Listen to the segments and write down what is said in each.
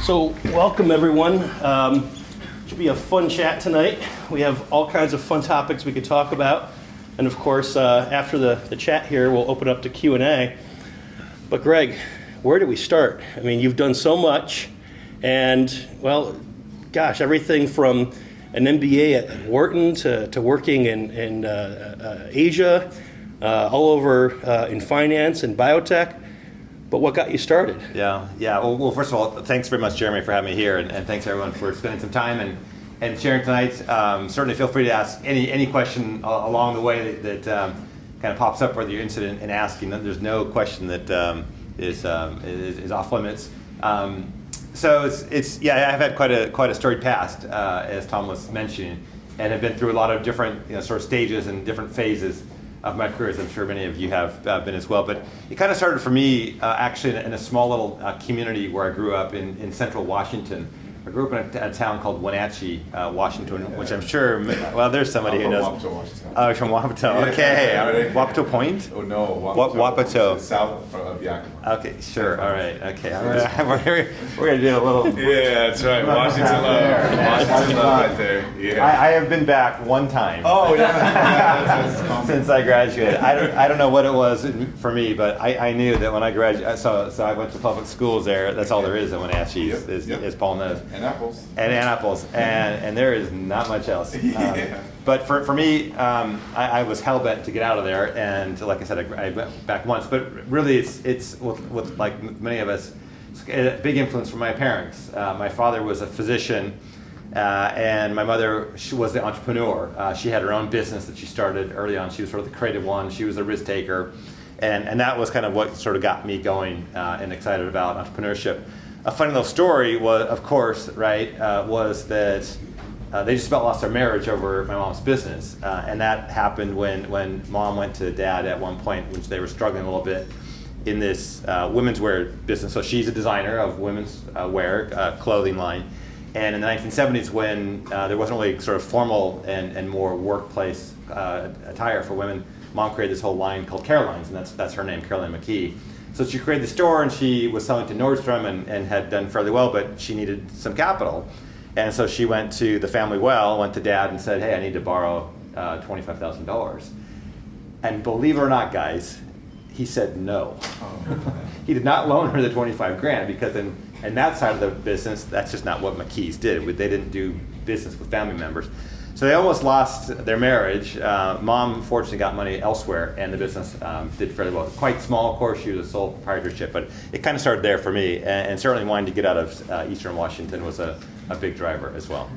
So welcome everyone. Should be a fun chat tonight. We have all kinds of fun topics we could talk about. And of course, after the chat here, we'll open up to Q&A. But Greg, where do we start? I mean, you've done so much. And, well, gosh, everything from an MBA at Wharton to working in Asia, all over in finance and biotech. But what got you started? Yeah. Well, first of all, thanks very much, Jeremy, for having me here, and thanks everyone for spending some time and sharing tonight. Certainly feel free to ask any question along the way that kind of pops up, whether you're interested in asking. There's no question that is off limits. So I've had quite a storied past, as Tom was mentioning, and have been through a lot of different sort of stages and different phases of my career, as I'm sure many of you have been as well. But it kind of started for me actually in a small little community where I grew up in central Washington. I grew up in a town called Wenatchee, Washington, which I'm sure, well, there's somebody who knows. Wapato, Washington. Oh, from Wapato, okay. Yeah. Wapato Point? Oh, no. Wapato. South of Yakima. Okay, sure, all right, okay. We're going to do a little. Yeah, that's right. Washington love. Washington love right there. Yeah. I have been back one time. Oh, yeah. That's Since I graduated. I don't know what it was for me, but I knew that when I graduated, so I went to public schools there. That's all there is in Wenatchee, as Paul knows. And apples. And there is not much else. But for me, I was hell-bent to get out of there, and like I said, I went back once. But really, it's with like many of us, a big influence from my parents. My father was a physician, and my mother, she was the entrepreneur. She had her own business that she started early on. She was sort of the creative one. She was a risk taker, and that was kind of what sort of got me going and excited about entrepreneurship. A funny little story was, of course, was that they just about lost their marriage over my mom's business. And that happened when mom went to dad at one point, which they were struggling a little bit in this women's wear business. So she's a designer of women's wear, clothing line. And in the 1970s, when there wasn't really sort of formal and more workplace attire for women, mom created this whole line called Caroline's, and that's her name, Gregory McKee. So she created the store, and she was selling to Nordstrom and had done fairly well, but she needed some capital. And so she went to the family went to dad and said, hey, I need to borrow $25,000. And believe it or not, guys, he said no. He did not loan her the 25 grand because in that side of the business, that's just not what McKees did. They didn't do business with family members. So they almost lost their marriage. Mom fortunately got money elsewhere, and the business did fairly well. Quite small, of course. She was a sole proprietorship, but it kind of started there for me. And certainly wanting to get out of Eastern Washington was a big driver as well.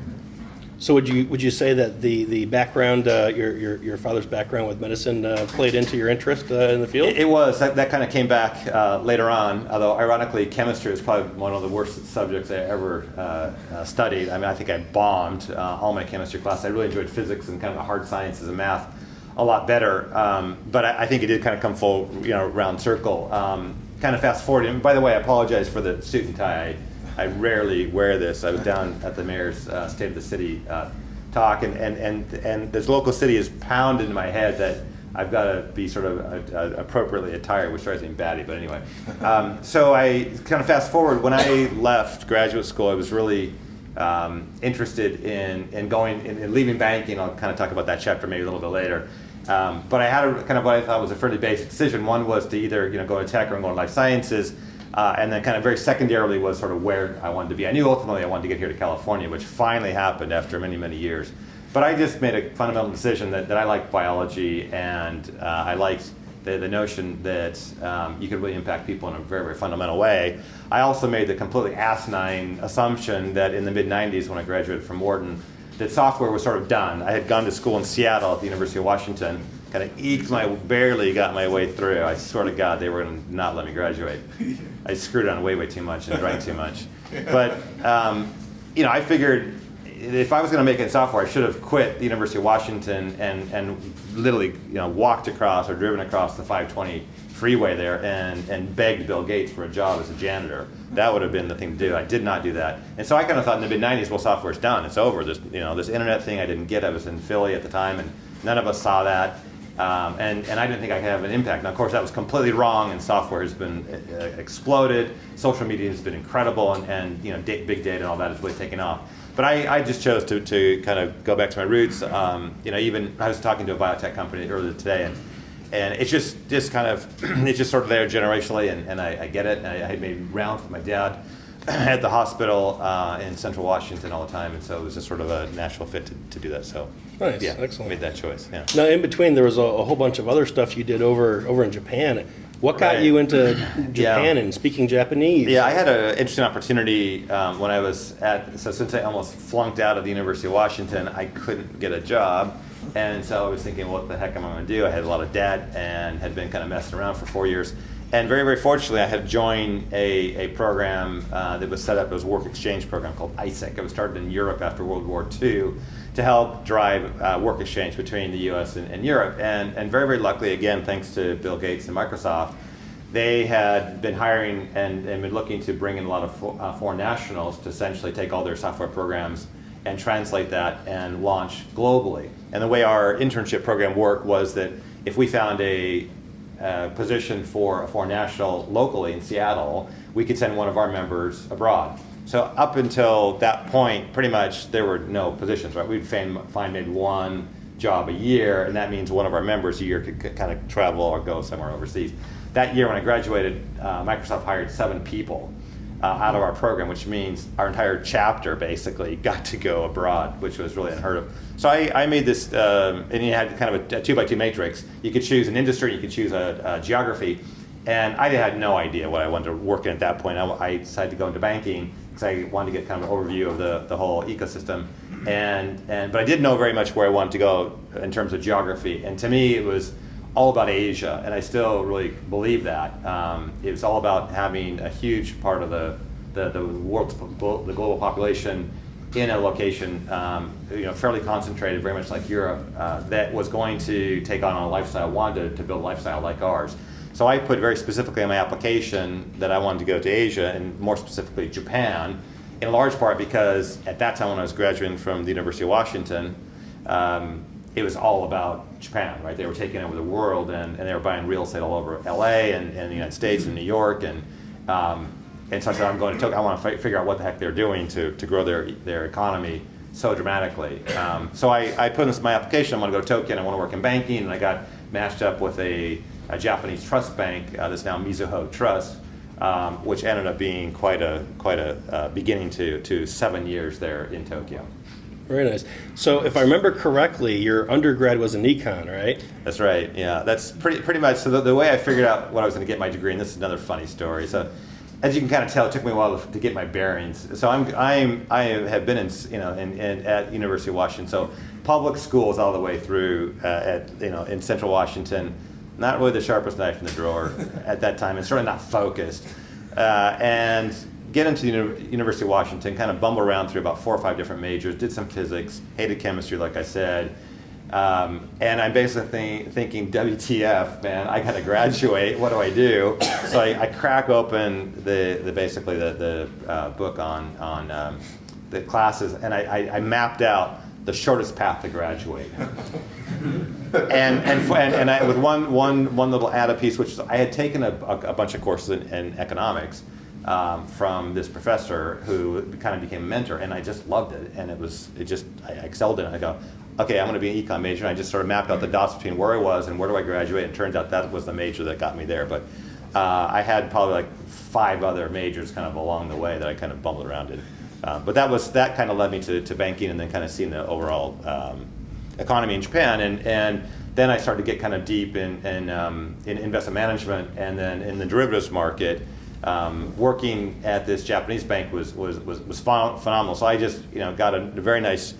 So would you say that the background, your father's background with medicine played into your interest in the field? It was. That kind of came back later on, although ironically chemistry is probably one of the worst subjects I ever studied. I mean, I think I bombed all my chemistry classes. I really enjoyed physics and kind of the hard sciences and math a lot better, but I think it did kind of come full round circle. Kind of fast forward, and by the way, I apologize for the suit and tie. I rarely wear this. I was down at the mayor's State of the City talk, and this local city is pounded into my head that I've got to be sort of appropriately attired, which drives me batty, but anyway. So I kind of fast forward. When I left graduate school, I was really interested in going and leaving banking. I'll kind of talk about that chapter maybe a little bit later. But I had a kind of what I thought was a fairly basic decision. One was to either go to tech or go to life sciences. And then kind of very secondarily was sort of where I wanted to be. I knew ultimately I wanted to get here to California, which finally happened after many, many years. But I just made a fundamental decision that I liked biology, and I liked the notion that you could really impact people in a very, very fundamental way. I also made the completely asinine assumption that in the mid-90s when I graduated from Wharton, that software was sort of done. I had gone to school in Seattle at the University of Washington, kind of barely got my way through. I swear to God, they were going to not let me graduate. I screwed on way too much and drank too much. But, I figured if I was going to make it in software, I should have quit the University of Washington and literally, walked across or driven across the 520 freeway there and begged Bill Gates for a job as a janitor. That would have been the thing to do. I did not do that. And so I kind of thought in the mid-90s, well, software's done. It's over. This internet thing I didn't get. I was in Philly at the time, and none of us saw that. And I didn't think I could have an impact. Now, of course, that was completely wrong, and software has been exploded. Social media has been incredible, and big data and all that has really taken off. But I just chose to kind of go back to my roots. Even I was talking to a biotech company earlier today, and it's just kind of it's just sort of there generationally, and I get it. And I had made rounds with my dad at the hospital in Central Washington all the time, and so it was just sort of a natural fit to do that. So Nice, yeah, excellent. made that choice. Yeah. Now, in between, there was a whole bunch of other stuff you did over in Japan. What got Right. you into Japan and speaking Japanese? Yeah, I had an interesting opportunity when I was since I almost flunked out of the University of Washington, I couldn't get a job. And so I was thinking, what the heck am I going to do? I had a lot of debt and had been kind of messing around for 4 years. And very, very fortunately, I had joined a program that was set up as a work exchange program called ISEC. It was started in Europe after World War II to help drive work exchange between the US and Europe. And very, very luckily, again, thanks to Bill Gates and Microsoft, they had been hiring and been looking to bring in a lot of foreign nationals to essentially take all their software programs and translate that and launch globally. And the way our internship program worked was that if we found a position for a foreign national locally in Seattle, we could send one of our members abroad. So up until that point, pretty much there were no positions, right? We'd find maybe one job a year, and that means one of our members a year could kind of travel or go somewhere overseas. That year when I graduated, Microsoft hired 7 people out of our program, which means our entire chapter basically got to go abroad, which was really unheard of. So I made this, and you had kind of a 2x2 matrix. You could choose an industry, you could choose a geography, and I had no idea what I wanted to work in at that point. I decided to go into banking because I wanted to get kind of an overview of the whole ecosystem. But I didn't know very much where I wanted to go in terms of geography. And to me, it was all about Asia, and I still really believe that. It was all about having a huge part of the world's the global population in a location, fairly concentrated, very much like Europe, that was going to take on a lifestyle, wanted to build a lifestyle like ours. So I put very specifically in my application that I wanted to go to Asia, and more specifically Japan, in large part because at that time when I was graduating from the University of Washington, it was all about Japan, right? They were taking over the world, and they were buying real estate all over LA and the United States and New York, and so I said, I'm going to Tokyo. I want to figure out what the heck they're doing to grow their economy so dramatically. So I put in my application, I want to go to Tokyo and I want to work in banking, and I got matched up with a Japanese trust bank that's now Mizuho Trust, which ended up being quite a beginning to 7 years there in Tokyo. Very nice. So if I remember correctly, your undergrad was in econ, right? That's right. Yeah, that's pretty much. So the way I figured out what I was going to get my degree, and this is another funny story. So as you can kind of tell, it took me a while to get my bearings. So I have been at University of Washington. So public schools all the way through in Central Washington. Not really the sharpest knife in the drawer at that time, and certainly not focused. And get into the University of Washington, kind of bumble around through about 4 or 5 different majors, did some physics, hated chemistry, like I said. And I'm basically thinking, WTF, man, I gotta graduate, what do I do? So I crack open the book on the classes, and I mapped out the shortest path to graduate. and I, with one little added piece, which I had taken a bunch of courses in economics from this professor who kind of became a mentor, and I just loved it, and I excelled in it. I go, okay, I'm going to be an econ major, and I just sort of mapped out the dots between where I was and where do I graduate, and it turns out that was the major that got me there. But I had probably like 5 other majors kind of along the way that I kind of bumbled around in. But that kind of led me to banking, and then kind of seeing the overall economy in Japan, and then I started to get kind of deep in investment management, and then in the derivatives market. Working at this Japanese bank was phenomenal. So I just got a very nice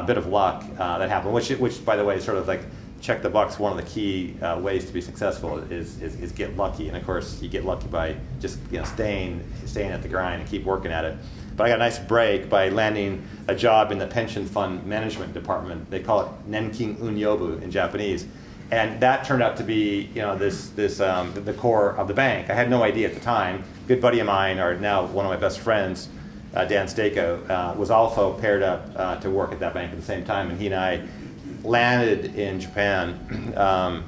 bit of luck that happened, which by the way is sort of like check the box. One of the key ways to be successful is get lucky, and of course you get lucky by just staying at the grind and keep working at it. But I got a nice break by landing a job in the pension fund management department. They call it Nenkin Unyobu in Japanese. And that turned out to be, the core of the bank. I had no idea at the time. A good buddy of mine, or now one of my best friends, Dan Stako, was also paired up to work at that bank at the same time. And he and I landed in Japan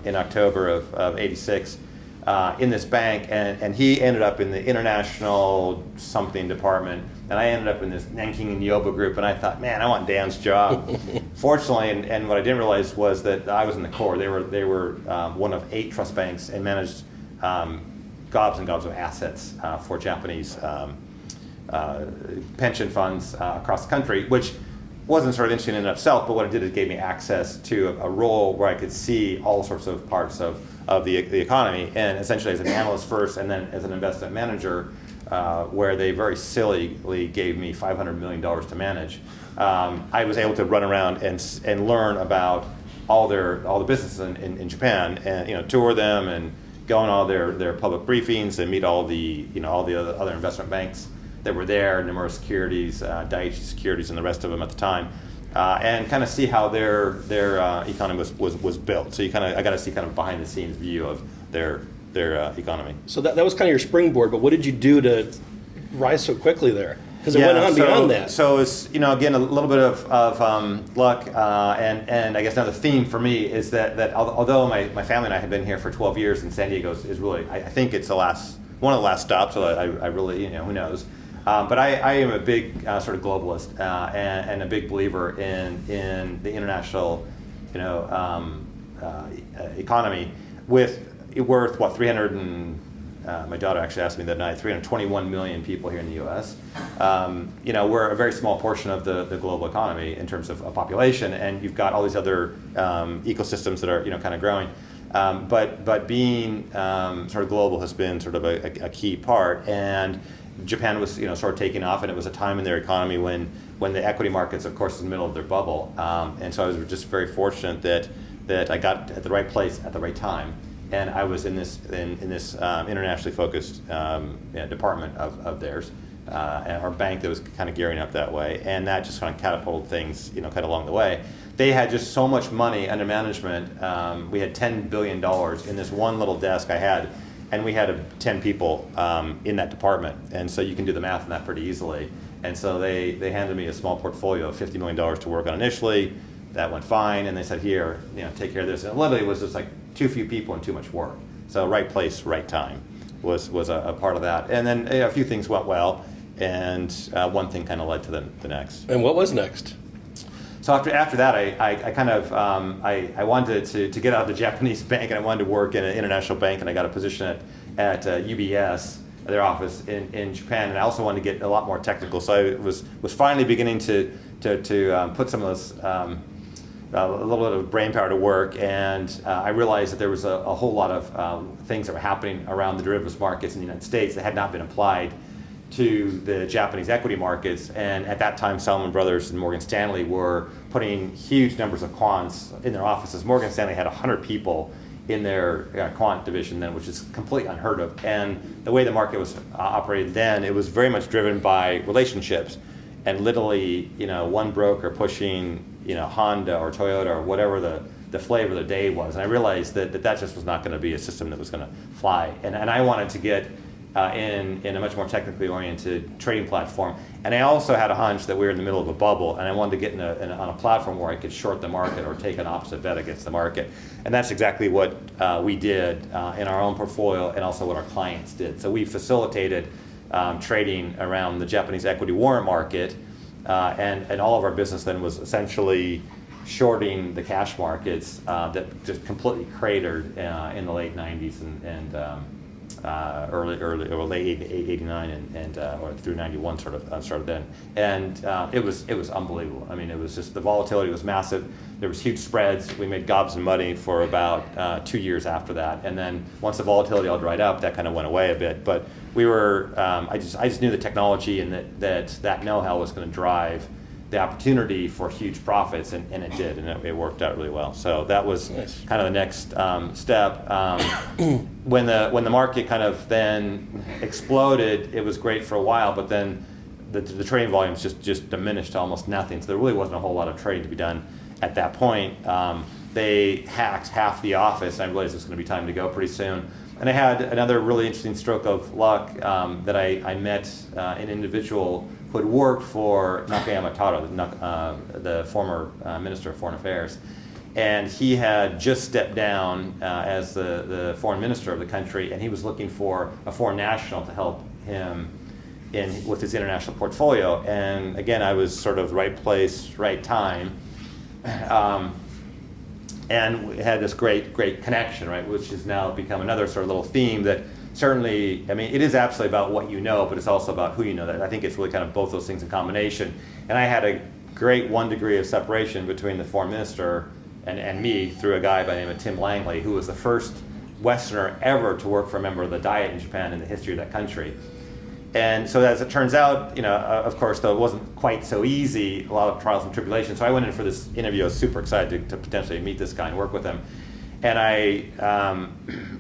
in October of '86 in this bank, and he ended up in the international something department, and I ended up in this Nanking and Yoba group, and I thought, man, I want Dan's job. Fortunately, and what I didn't realize was that I was in the core. They were one of 8 trust banks and managed gobs and gobs of assets for Japanese pension funds across the country, which wasn't sort of interesting in and of itself, but what it did is it gave me access to a role where I could see all sorts of parts of the economy, and essentially as an analyst first and then as an investment manager, where they very sillily gave me $500 million to manage. I was able to run around and learn about all the businesses in Japan, and tour them and go on all their public briefings and meet all the other investment banks that were there, Nomura Securities, Daiichi Securities, and the rest of them at the time, and kind of see how their economy was built. So I got to see kind of behind the scenes view of their economy. So that was kind of your springboard, but what did you do to rise so quickly there? Because it went on beyond that. So it's again a little bit of luck, and I guess another theme for me is that although my family and I have been here for 12 years, and San Diego is really, I think it's one of the last stops. So I really, who knows. But I am a big sort of globalist and a big believer in the international, economy worth what 300 and my daughter actually asked me that night 321 million people here in the U.S. We're a very small portion of the global economy in terms of population, and you've got all these other ecosystems that are kind of growing. But being sort of global has been sort of a key part, and Japan was sort of taking off, and it was a time in their economy when the equity markets, of course, in the middle of their bubble, and so I was just very fortunate that I got at the right place at the right time, and I was in this internationally focused department of theirs, our bank that was kind of gearing up that way, and that just kind of catapulted things kind of along the way. They had just so much money under management. We had $10 billion in this one little desk I had. And we had 10 people in that department, and so you can do the math on that pretty easily. And so they handed me a small portfolio of $50 million to work on initially. That went fine, and they said, "Here, take care of this." And literally, it was just like too few people and too much work. So right place, right time was a part of that. And then a few things went well, and one thing kind of led to the next. And what was next? So after that, I kind of I wanted to get out of the Japanese bank, and I wanted to work in an international bank, and I got a position at UBS, their office in Japan, and I also wanted to get a lot more technical. So I was finally beginning to put some of those a little bit of brain power to work, and I realized that there was a whole lot of things that were happening around the derivatives markets in the United States that had not been applied to the Japanese equity markets. And at that time, Salomon Brothers and Morgan Stanley were putting huge numbers of quants in their offices. Morgan Stanley had 100 people in their quant division then, which is completely unheard of. And the way the market was operated then, it was very much driven by relationships, and literally, one broker pushing, Honda or Toyota or whatever the flavor of the day was. And I realized that just was not going to be a system that was going to fly. And I wanted to get in a much more technically oriented trading platform. And I also had a hunch that we were in the middle of a bubble, and I wanted to get on a platform where I could short the market or take an opposite bet against the market. And that's exactly what we did in our own portfolio, and also what our clients did. So we facilitated trading around the Japanese equity warrant market, and all of our business then was essentially shorting the cash markets that just completely cratered in the late 90s and early or late 89 and or through 91 sort of started then, and it was unbelievable. I mean, it was just, the volatility was massive. There was huge spreads. We made gobs of money for about 2 years after that, and then once the volatility all dried up, that kind of went away a bit. But we were I just knew the technology, and that know-how was going to drive the opportunity for huge profits, and it did, and it worked out really well. So that was nice. Kind of the next step. When the market kind of then exploded, it was great for a while, but then the trading volumes just diminished to almost nothing. So there really wasn't a whole lot of trading to be done at that point. They hacked half the office, and I realized it was going to be time to go pretty soon. And I had another really interesting stroke of luck that I met an individual who had worked for Nakayama Taro, the former Minister of Foreign Affairs. And he had just stepped down as the foreign minister of the country, and he was looking for a foreign national to help him with his international portfolio. And again, I was sort of right place, right time. And we had this great connection, right, which has now become another sort of little theme that certainly, I mean, it is absolutely about what you know, but it's also about who you know. That I think it's really kind of both those things in combination. And I had a great 1 degree of separation between the foreign minister and me through a guy by the name of Tim Langley, who was the first Westerner ever to work for a member of the Diet in Japan in the history of that country. And so as it turns out, of course, though it wasn't quite so easy, a lot of trials and tribulations. So I went in for this interview. I was super excited to potentially meet this guy and work with him. And I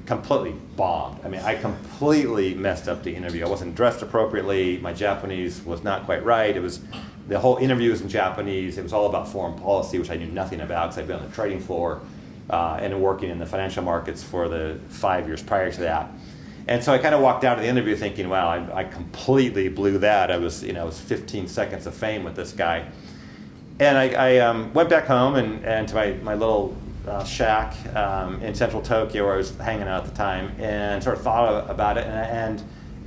completely bombed. I mean, I completely messed up the interview. I wasn't dressed appropriately. My Japanese was not quite right. The whole interview was in Japanese. It was all about foreign policy, which I knew nothing about because I'd been on the trading floor and working in the financial markets for the 5 years prior to that. And so I kind of walked out of the interview thinking, wow, I completely blew that. I was 15 seconds of fame with this guy. And I went back home and to my little shack in central Tokyo where I was hanging out at the time, and sort of thought about it.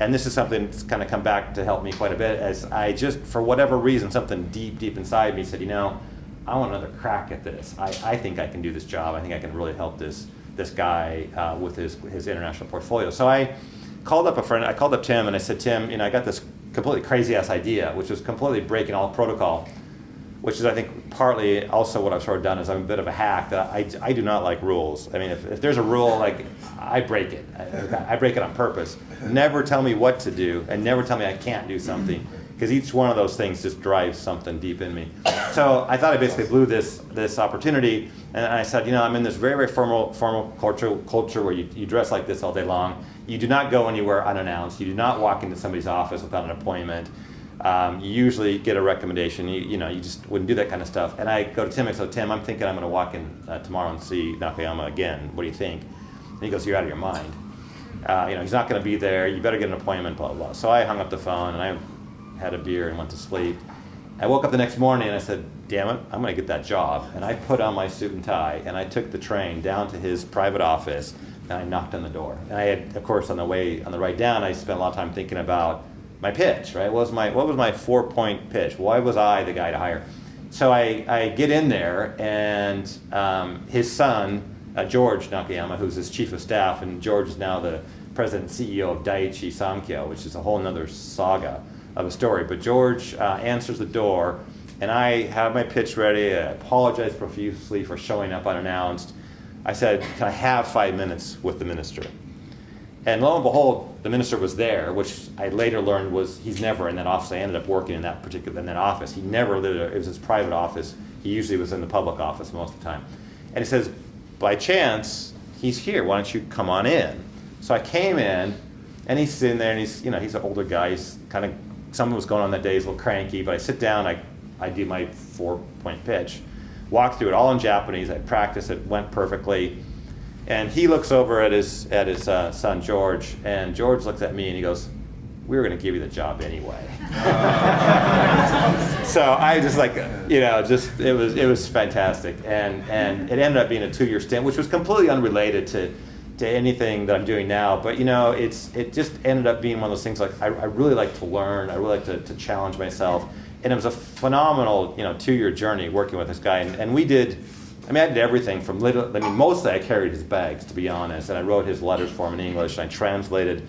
And this is something that's kind of come back to help me quite a bit, as I just, for whatever reason, something deep inside me said, I want another crack at this. I think I can do this job. I think I can really help this guy with his international portfolio. So I called up a friend. I called up Tim and I said, Tim, I got this completely crazy ass idea, which was completely breaking all protocol, which is, I think, partly also what I've sort of done is I'm a bit of a hack. That I do not like rules. I mean, if there's a rule, like, I break it. I break it on purpose. Never tell me what to do, and never tell me I can't do something, because each one of those things just drives something deep in me. So I thought I basically blew this opportunity, and I said, I'm in this very, very formal culture where you dress like this all day long. You do not go anywhere unannounced. You do not walk into somebody's office without an appointment. You usually get a recommendation. You just wouldn't do that kind of stuff. And I go to Tim and say, Tim, I'm thinking I'm going to walk in tomorrow and see Nakayama again. What do you think? And he goes, you're out of your mind. He's not going to be there. You better get an appointment, blah, blah, blah. So I hung up the phone and I had a beer and went to sleep. I woke up the next morning and I said, damn it, I'm going to get that job. And I put on my suit and tie and I took the train down to his private office and I knocked on the door. And I had, of course, on the ride down, I spent a lot of time thinking about my pitch, right? What was my 4-point pitch? Why was I the guy to hire? So I get in there, and his son, George Nakayama, who's his chief of staff, and George is now the president and CEO of Daiichi Sankyo, which is a whole other saga of a story. But George answers the door, and I have my pitch ready. I apologize profusely for showing up unannounced. I said, can I have 5 minutes with the minister? And lo and behold, the minister was there, which I later learned was he's never in that office. I ended up working in that office. He never lived there. It was his private office. He usually was in the public office most of the time. And he says, by chance, he's here. Why don't you come on in? So I came in, and he's sitting there, and he's an older guy. He's kind of, something was going on that day. He's a little cranky. But I sit down. I do my 4-point pitch, walk through it all in Japanese. I practice it. Went perfectly. And he looks over at his son George, and George looks at me and he goes, "We were going to give you the job anyway." So I just it was fantastic, and it ended up being a 2-year stint, which was completely unrelated to anything that I'm doing now. But it just ended up being one of those things. Like I really like to learn. I really like to challenge myself, and it was a phenomenal 2-year journey working with this guy, and we did. I did everything from mostly I carried his bags, to be honest, and I wrote his letters for him in English, and I translated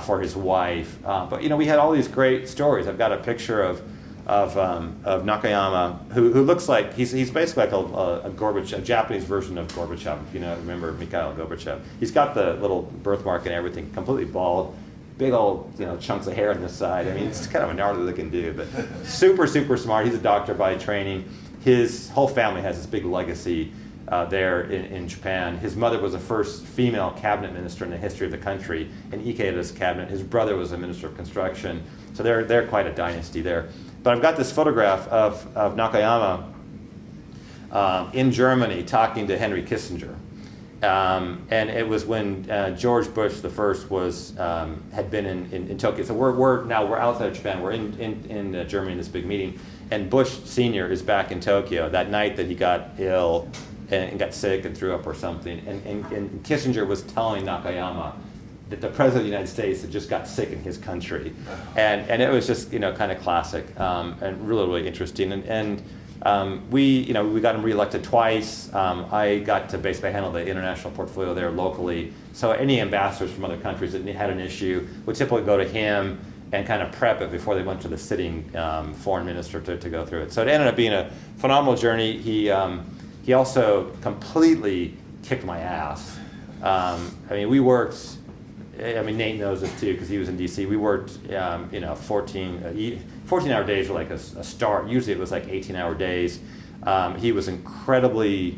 for his wife. But we had all these great stories. I've got a picture of Nakayama, who looks like he's basically like a Gorbachev, a Japanese version of Gorbachev. If you remember Mikhail Gorbachev, he's got the little birthmark and everything, completely bald, big old chunks of hair on this side. It's kind of a gnarly looking dude, but super smart. He's a doctor by training. His whole family has this big legacy there in Japan. His mother was the first female cabinet minister in the history of the country in Ikeda's cabinet. His brother was a minister of construction. So they're quite a dynasty there. But I've got this photograph of Nakayama in Germany talking to Henry Kissinger. And it was when George Bush the first had been in Tokyo. So we're outside of Japan. We're in Germany in this big meeting. And Bush Sr. is back in Tokyo. That night that he got ill, and got sick and threw up or something. And Kissinger was telling Nakayama that the president of the United States had just got sick in his country. And it was just, kind of classic, and really, really interesting. We got him reelected twice. I got to basically handle the international portfolio there locally. So any ambassadors from other countries that had an issue would typically go to him and kind of prep it before they went to the sitting foreign minister to go through it. So it ended up being a phenomenal journey. He also completely kicked my ass. We worked. Nate knows this too because he was in DC. We worked, 14-hour days were like a start. Usually it was like 18-hour days. He was incredibly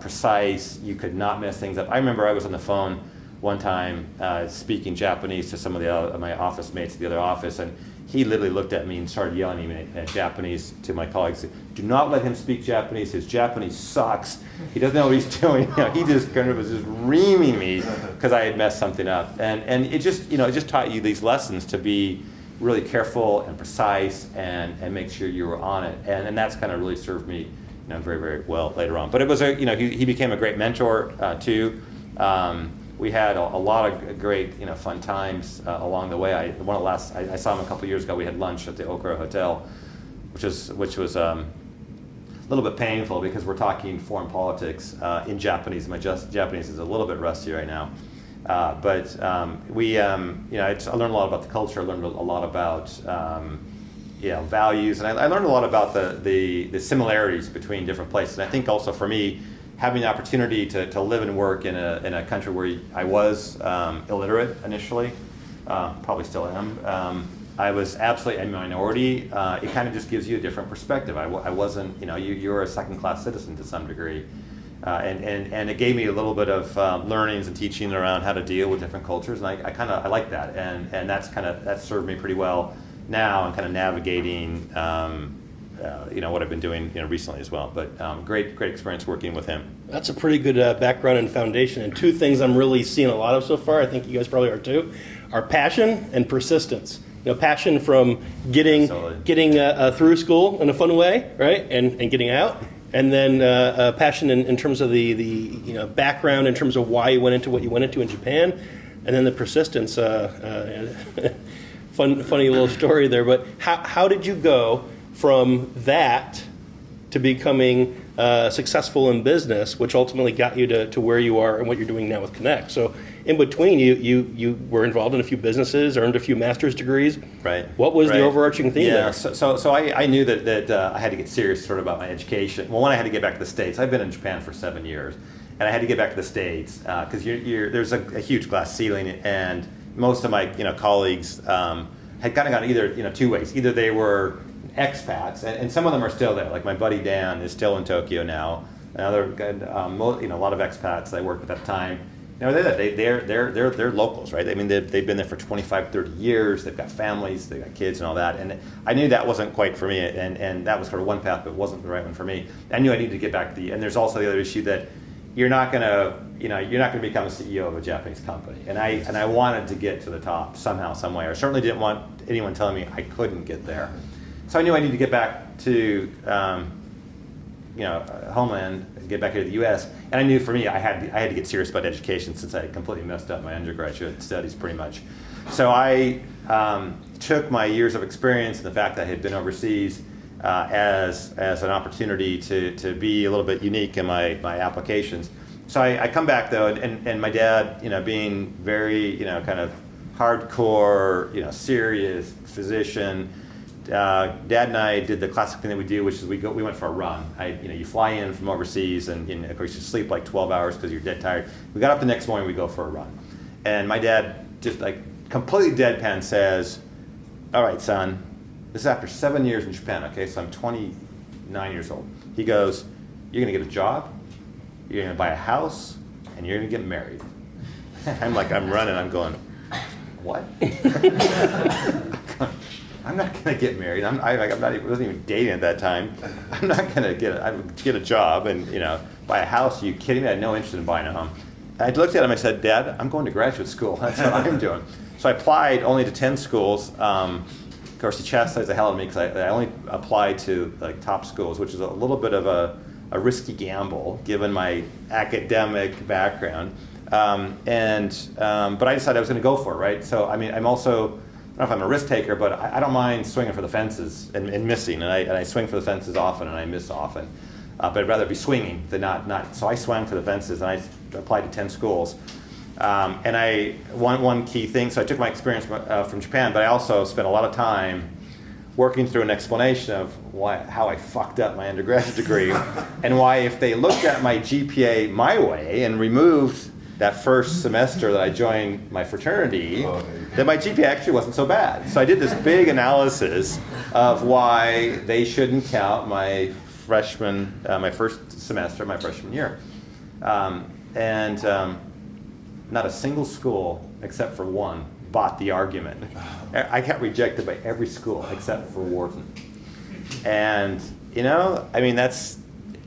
precise. You could not mess things up. I remember I was on the phone one time speaking Japanese to some of my office mates at the other office, and he literally looked at me and started yelling at me at Japanese to my colleagues. Do not let him speak Japanese. His Japanese sucks. He doesn't know what he's doing. He just kind of was just reaming me because I had messed something up. And it just taught you these lessons to be really careful and precise and make sure you were on it. And that's kind of really served me, very, very well later on. But it was he became a great mentor too. We had a lot of great, fun times along the way. I saw him a couple years ago. We had lunch at the Okura Hotel, which was a little bit painful because we're talking foreign politics in Japanese. My Japanese is a little bit rusty right now, but I learned a lot about the culture. I learned a lot about values, and I learned a lot about the similarities between different places. And I think also for me, having the opportunity to live and work in a country where I was illiterate initially, probably still am. I was absolutely a minority. It kind of just gives you a different perspective. I wasn't, you're a second-class citizen to some degree. And it gave me a little bit of learnings and teaching around how to deal with different cultures, and I like that. And that served me pretty well now in kind of navigating what I've been doing recently as well. But great experience working with him. That's a pretty good background and foundation. And two things I'm really seeing a lot of so far, I think you guys probably are too, are passion and persistence. Passion from getting through school in a fun way, right, and getting out, and then passion in terms of the background in terms of why you went into what you went into in Japan, and then the persistence. Funny little story there, but how did you go from that to becoming successful in business, which ultimately got you to where you are and what you're doing now with Connect? So in between, you were involved in a few businesses, earned a few master's degrees. Right. What was the overarching theme there? So I knew that I had to get serious sort of about my education. Well, one, I had to get back to the States. I've been in Japan for 7 years, and I had to get back to the States because there's a huge glass ceiling, and most of my colleagues had kind of gone either two ways. Either they were expats, and some of them are still there. Like my buddy Dan is still in Tokyo now. Another, a lot of expats I worked with at the time. They're locals, right? I mean, they've been there for 25, 30 years. They've got families, they've got kids and all that. And I knew that wasn't quite for me, and that was sort of one path, but it wasn't the right one for me. I knew I needed to get back to and there's also the other issue that you're not gonna become a CEO of a Japanese company. And I wanted to get to the top somehow, some way. I certainly didn't want anyone telling me I couldn't get there. So I knew I needed to get back to homeland, get back here to the U.S. And I knew for me I had to get serious about education since I had completely messed up my undergraduate studies pretty much. So I took my years of experience and the fact that I had been overseas as an opportunity to be a little bit unique in my applications. So I come back though, and my dad, being very kind of hardcore, serious physician. Dad and I did the classic thing that we do, which is we went for a run. You fly in from overseas, and of course you sleep like 12 hours because you're dead tired. We got up the next morning, we go for a run, and my dad just like completely deadpan says, "All right, son, this is after 7 years in Japan. Okay, so I'm 29 years old." He goes, "You're gonna get a job, you're gonna buy a house, and you're gonna get married." I'm running. I'm going, "What?" I'm not going to get married. Wasn't even dating at that time. I'm not going to get a job and buy a house. Are you kidding me? I had no interest in buying a home. I looked at him and I said, "Dad, I'm going to graduate school. That's what I'm doing." So I applied only to 10 schools. Of course, he chastised the hell out of me because I only applied to like top schools, which is a little bit of a risky gamble given my academic background. But I decided I was going to go for it, right? So I mean, I'm also, I don't know if I'm a risk taker, but I don't mind swinging for the fences and missing. And I swing for the fences often and I miss often. But I'd rather be swinging than not. So I swung for the fences and I applied to 10 schools. And one key thing, so I took my experience from Japan, but I also spent a lot of time working through an explanation of how I fucked up my undergraduate degree and why if they looked at my GPA my way and removed that first semester that I joined my fraternity, then my GPA actually wasn't so bad. So I did this big analysis of why they shouldn't count my first semester, my freshman year. Not a single school, except for one, bought the argument. I got rejected by every school except for Wharton. And, I mean, it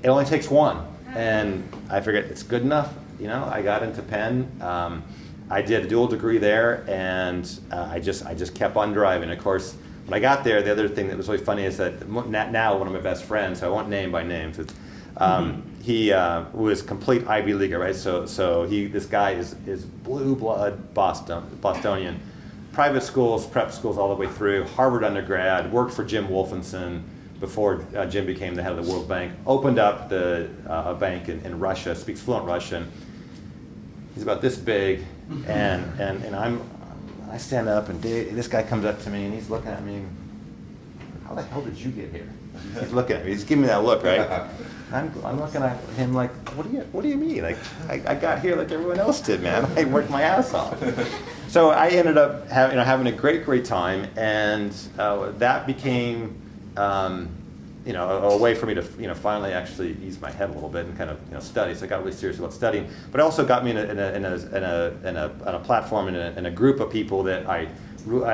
only takes one. And I figured it's good enough. I got into Penn. I did a dual degree there, and I just kept on driving. Of course, when I got there, the other thing that was really funny is that now one of my best friends, so I won't name by name, he was complete Ivy Leaguer, right? So this guy is blue blood Bostonian, private schools, prep schools all the way through, Harvard undergrad, worked for Jim Wolfenson before Jim became the head of the World Bank, opened up a bank in Russia, speaks fluent Russian. He's about this big, and I stand up and this guy comes up to me and he's looking at me. How the hell did you get here? He's looking at me. He's giving me that look, right? I'm looking at him like, what do you mean? Like, I got here like everyone else did, man. I worked my ass off. So I ended up having a great time, and that became a way for me to finally actually ease my head a little bit and kind of study. So I got really serious about studying, but it also got me in a platform in a group of people that I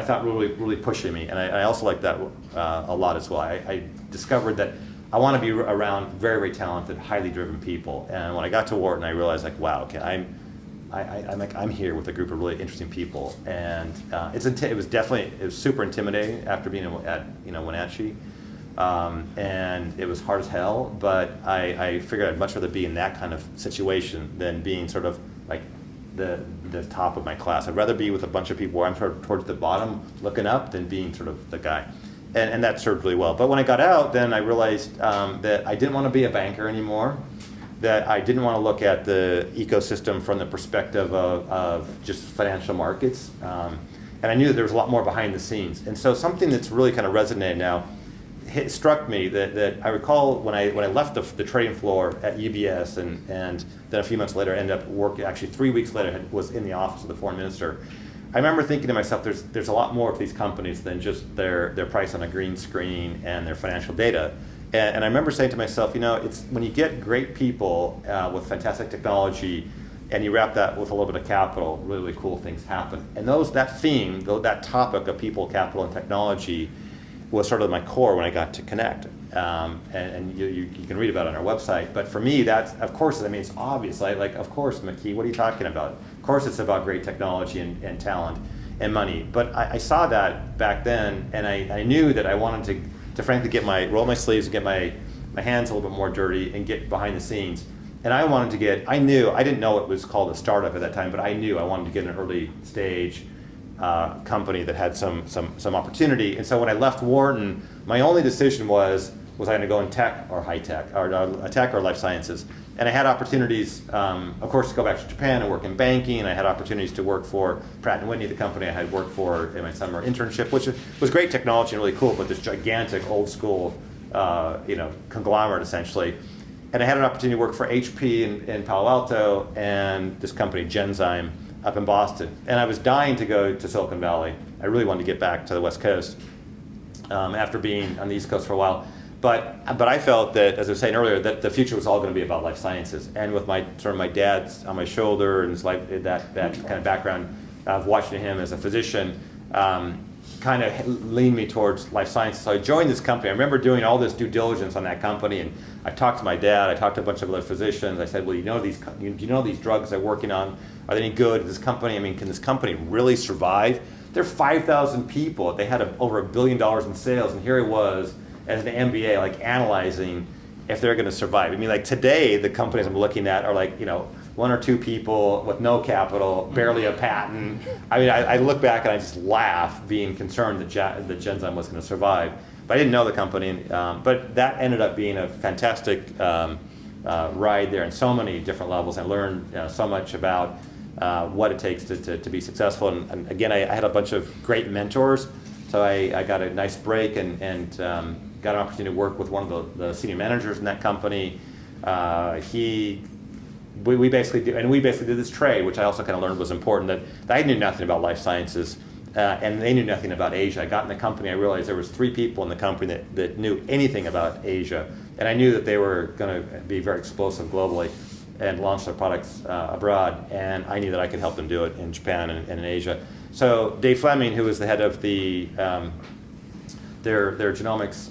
thought really pushing me, and I also like that a lot as well. I discovered that I want to be around very, very talented, highly driven people. And when I got to Wharton, I realized like, wow, okay, I'm here with a group of really interesting people, and it was super intimidating after being at Wenatchee, and it was hard as hell. But I figured I'd much rather be in that kind of situation than being sort of like the top of my class. I'd rather be with a bunch of people where I'm sort of towards the bottom looking up than being sort of the guy. And that served really well. But when I got out, then I realized that I didn't want to be a banker anymore, that I didn't want to look at the ecosystem from the perspective of just financial markets. And I knew that there was a lot more behind the scenes. And so something that's really kind of resonated now, struck me that I recall when I left the trading floor at UBS and then a few months later ended up working, actually 3 weeks later, was in the office of the foreign minister. I remember thinking to myself, there's a lot more of these companies than just their price on a green screen and their financial data. And I remember saying to myself, it's when you get great people with fantastic technology and you wrap that with a little bit of capital, really, really cool things happen. And that theme, that topic of people, capital, and technology was sort of my core when I got to Connect. And you can read about it on our website. But for me, that's, of course, it's obvious. Like, of course, McKee, what are you talking about? Of course it's about great technology and talent and money. But I saw that back then, and I knew that I wanted to frankly roll my sleeves and get my hands a little bit more dirty and get behind the scenes. And I didn't know it was called a startup at that time, but I knew I wanted to get an early stage company that had some opportunity. And so when I left Wharton, my only decision was I going to go in tech or high tech, or tech or life sciences. And I had opportunities, of course, to go back to Japan and work in banking. And I had opportunities to work for Pratt & Whitney, the company I had worked for in my summer internship, which was great technology and really cool, but this gigantic old school, conglomerate essentially. And I had an opportunity to work for HP in Palo Alto and this company, Genzyme, up in Boston. And I was dying to go to Silicon Valley. I really wanted to get back to the West Coast after being on the East Coast for a while. But I felt that, as I was saying earlier, that the future was all going to be about life sciences. And with my dad's on my shoulder and his life, that kind of background of watching him as a physician, kind of leaned me towards life sciences. So I joined this company. I remember doing all this due diligence on that company, and I talked to my dad. I talked to a bunch of other physicians. I said, well, do you know these drugs they're working on? Are they any good? This company, can this company really survive? They're 5,000 people. They had over $1 billion in sales, and here I was as an MBA, analyzing if they're going to survive. I mean, like today, the companies I'm looking at are like, one or two people with no capital, barely a patent. I mean, I look back and I just laugh, being concerned that Genzyme was going to survive. But I didn't know the company. But that ended up being a fantastic ride there in so many different levels. I learned so much about what it takes to be successful. And again, I had a bunch of great mentors. So I got a nice break and got an opportunity to work with one of the senior managers in that company. We basically did this trade, which I also kind of learned was important, that I knew nothing about life sciences, and they knew nothing about Asia. I got in the company, I realized there was 3 people in the company that knew anything about Asia, and I knew that they were going to be very explosive globally and launch their products abroad, and I knew that I could help them do it in Japan and in Asia. So Dave Fleming, who was the head of their genomics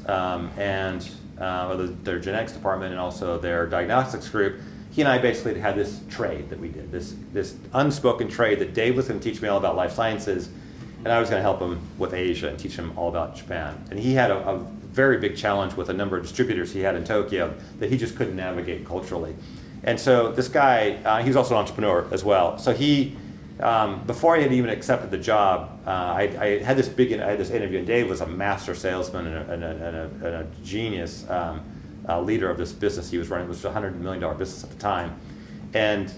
their genetics department and also their diagnostics group, he and I basically had this trade that we did, this unspoken trade that Dave was going to teach me all about life sciences, and I was going to help him with Asia and teach him all about Japan. And he had a very big challenge with a number of distributors he had in Tokyo that he just couldn't navigate culturally. And so this guy, he was also an entrepreneur as well. So he, before I had even accepted the job, I had this interview, and Dave was a master salesman and a genius leader of this business he was running. It was a $100 million business at the time. And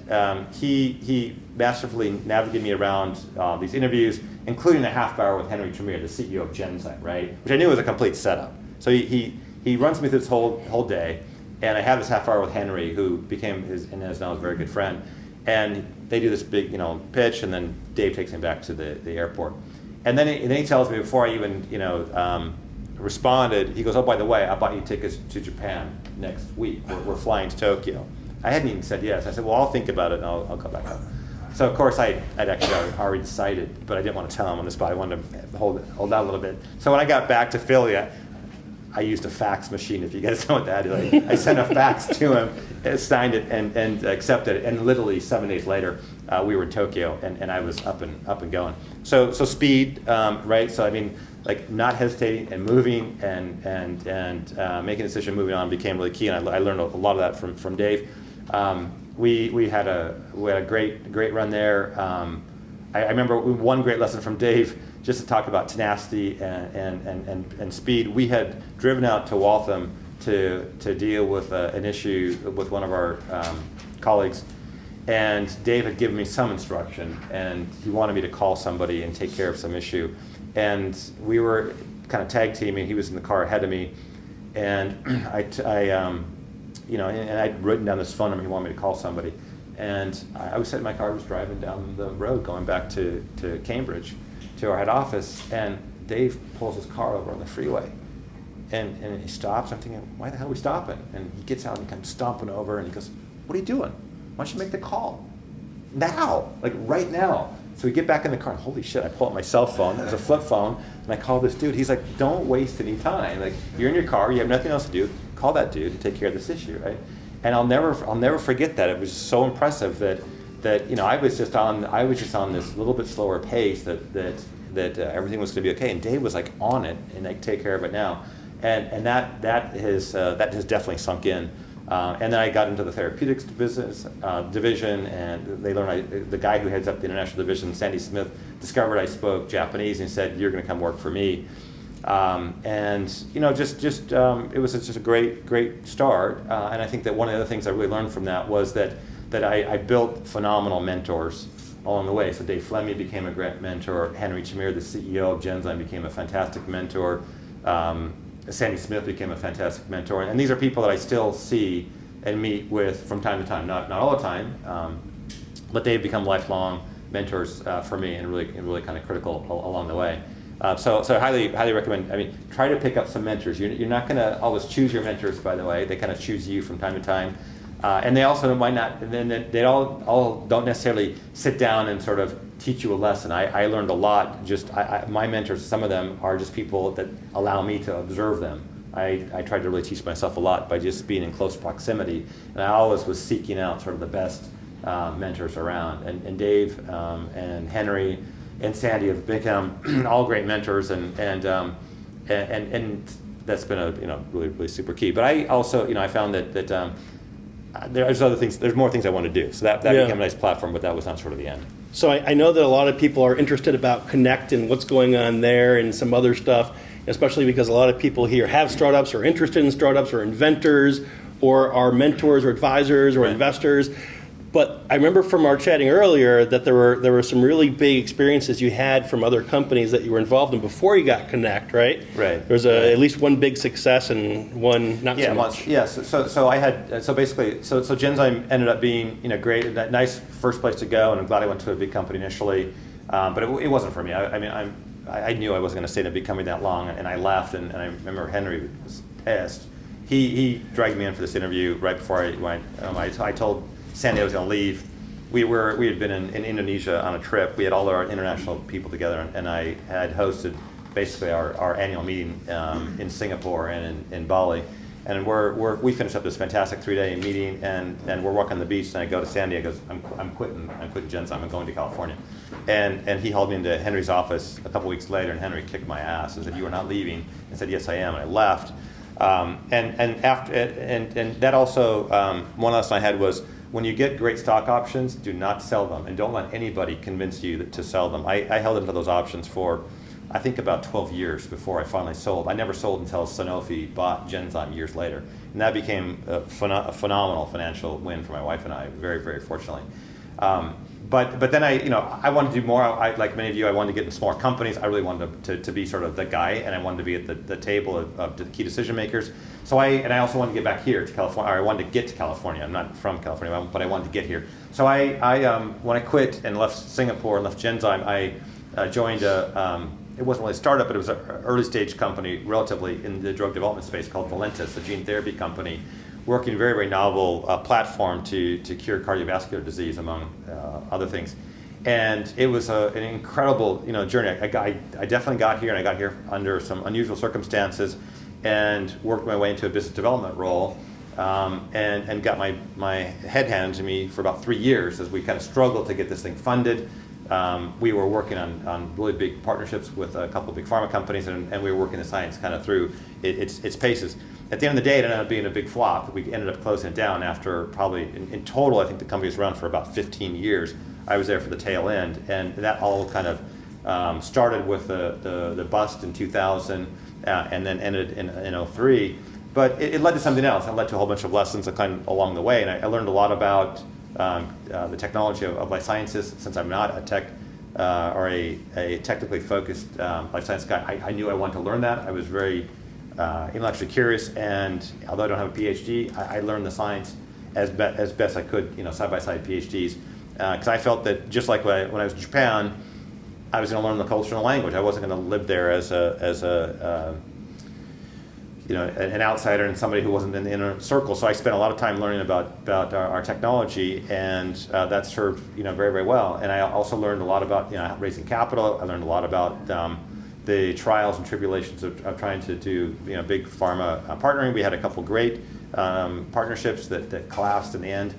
he masterfully navigated me around these interviews, including a half hour with Henry Tremere, the CEO of Genzyme, right? Which I knew was a complete setup. So he runs me through this whole day, and I have this half hour with Henry, who became his and is now a very good friend. And they do this big, pitch, and then Dave takes me back to the airport. And then he tells me, before I even, responded, he goes, "Oh, by the way, I bought you tickets to Japan next week. We're flying to Tokyo." I hadn't even said yes. I said, "Well, I'll think about it and I'll come back up." So of course I'd actually already decided, but I didn't want to tell him on the spot. I wanted to hold out a little bit. So when I got back to Philly, I used a fax machine, if you guys know what that is. I sent a fax to him, signed it, and accepted it. And literally 7 days later, we were in Tokyo, and I was up and going. So speed, right? So I mean, like not hesitating and moving and making a decision, moving on became really key. And I learned a lot of that from Dave. We had a great run there. I remember one great lesson from Dave, just to talk about tenacity and speed. We had driven out to Waltham to deal with an issue with one of our colleagues, and Dave had given me some instruction, and he wanted me to call somebody and take care of some issue. And we were kind of tag teaming. He was in the car ahead of me, and I'd written down this phone number. He wanted me to call somebody, and I was sitting in my car, I was driving down the road going back to Cambridge, to our head office, and Dave pulls his car over on the freeway, and he stops. I'm thinking, why the hell are we stopping? And he gets out and comes stomping over, and he goes, "What are you doing? Why don't you make the call now, like right now?" So we get back in the car, and holy shit, I pull out my cell phone. It was a flip phone, and I call this dude. He's like, "Don't waste any time. Like, you're in your car, you have nothing else to do. Call that dude and take care of this issue, right?" And I'll never forget that. It was so impressive that I was just on this little bit slower pace that everything was going to be okay. And Dave was like on it, and like, take care of it now. And that has definitely sunk in. And then I got into the therapeutics division, and they learned the guy who heads up the international division, Sandy Smith, discovered I spoke Japanese and said, "You're going to come work for me." It was just a great start. And I think that one of the other things I really learned from that was that I built phenomenal mentors along the way. So Dave Fleming became a great mentor. Henry Tremere, the CEO of Genzyme, became a fantastic mentor. Sandy Smith became a fantastic mentor. And these are people that I still see and meet with from time to time. Not all the time, but they've become lifelong mentors for me, and really kind of critical along the way. So I highly recommend. I mean, try to pick up some mentors. You're not going to always choose your mentors, by the way. They kind of choose you from time to time, and they also might not. And then they all don't necessarily sit down and sort of teach you a lesson. I learned a lot. My mentors, some of them are just people that allow me to observe them. I tried to really teach myself a lot by just being in close proximity, and I always was seeking out sort of the best mentors around. And Dave and Henry and Sandy have become all great mentors, and that's been a really really super key. But I also I found that there's other things. There's more things I want to do. So that became a nice platform, but that was not sort of the end. So I know that a lot of people are interested about Connect and what's going on there and some other stuff, especially because a lot of people here have startups or interested in startups or inventors or are mentors or advisors or investors. But I remember from our chatting earlier that there were some really big experiences you had from other companies that you were involved in before you got Connect, right? Right. There was at least one big success and one not so much. Yes. So I had basically Genzyme ended up being great, a nice first place to go, and I'm glad I went to a big company initially, but it wasn't for me. I knew I wasn't going to stay in a big company that long, and I left, and I remember Henry was pissed. He dragged me in for this interview right before I went. I told Sandy I was going to leave. We had been in Indonesia on a trip. We had all our international people together, and I had hosted basically our annual meeting in Singapore and in Bali. And we finished up this fantastic 3-day meeting, and we're walking on the beach, and I go to Sandy. I goes, I'm quitting Genzyme. I'm going to California. And he hauled me into Henry's office a couple weeks later, and Henry kicked my ass and said, "You are not leaving." I said, "Yes, I am." And I left. And that also one lesson I had was, when you get great stock options, do not sell them, and don't let anybody convince you to sell them. I held into those options for, I think, about 12 years before I finally sold. I never sold until Sanofi bought Genzyme years later, and that became a phenomenal financial win for my wife and I, very, very fortunately. But then I wanted to do more. Like many of you, I wanted to get into smaller companies. I really wanted to be sort of the guy, and I wanted to be at the table of the key decision makers. So I also wanted to get back here to California, or I wanted to get to California. I'm not from California, but I wanted to get here. So when I quit and left Singapore and left Genzyme, I joined it wasn't really a startup, but it was an early stage company, relatively in the drug development space, called Valentis, a gene therapy company, working a very, very novel platform to cure cardiovascular disease, among other things. And it was an incredible journey. I definitely got here, and I got here under some unusual circumstances, and worked my way into a business development role, and got my head handed to me for about 3 years as we kind of struggled to get this thing funded. We were working on really big partnerships with a couple of big pharma companies, and we were working the science kind of through its paces. At the end of the day, it ended up being a big flop. We ended up closing it down after probably, in total, I think the company was around for about 15 years. I was there for the tail end, and that all kind of started with the bust in 2000, and then ended in 2003. But it led to something else. It led to a whole bunch of lessons kind of along the way, and I learned a lot about the technology of life sciences. Since I'm not a tech or a technically focused life science guy, I knew I wanted to learn that. I was very intellectually curious, and although I don't have a PhD, I learned the science as best I could, side-by-side PhDs, because I felt that just like when I was in Japan, I was going to learn the culture and the language. I wasn't going to live there as an outsider and somebody who wasn't in the inner circle. So I spent a lot of time learning about our technology, and that served very, very well. And I also learned a lot about raising capital. I learned a lot about the trials and tribulations of trying to do big pharma partnering. We had a couple great partnerships that collapsed in the end,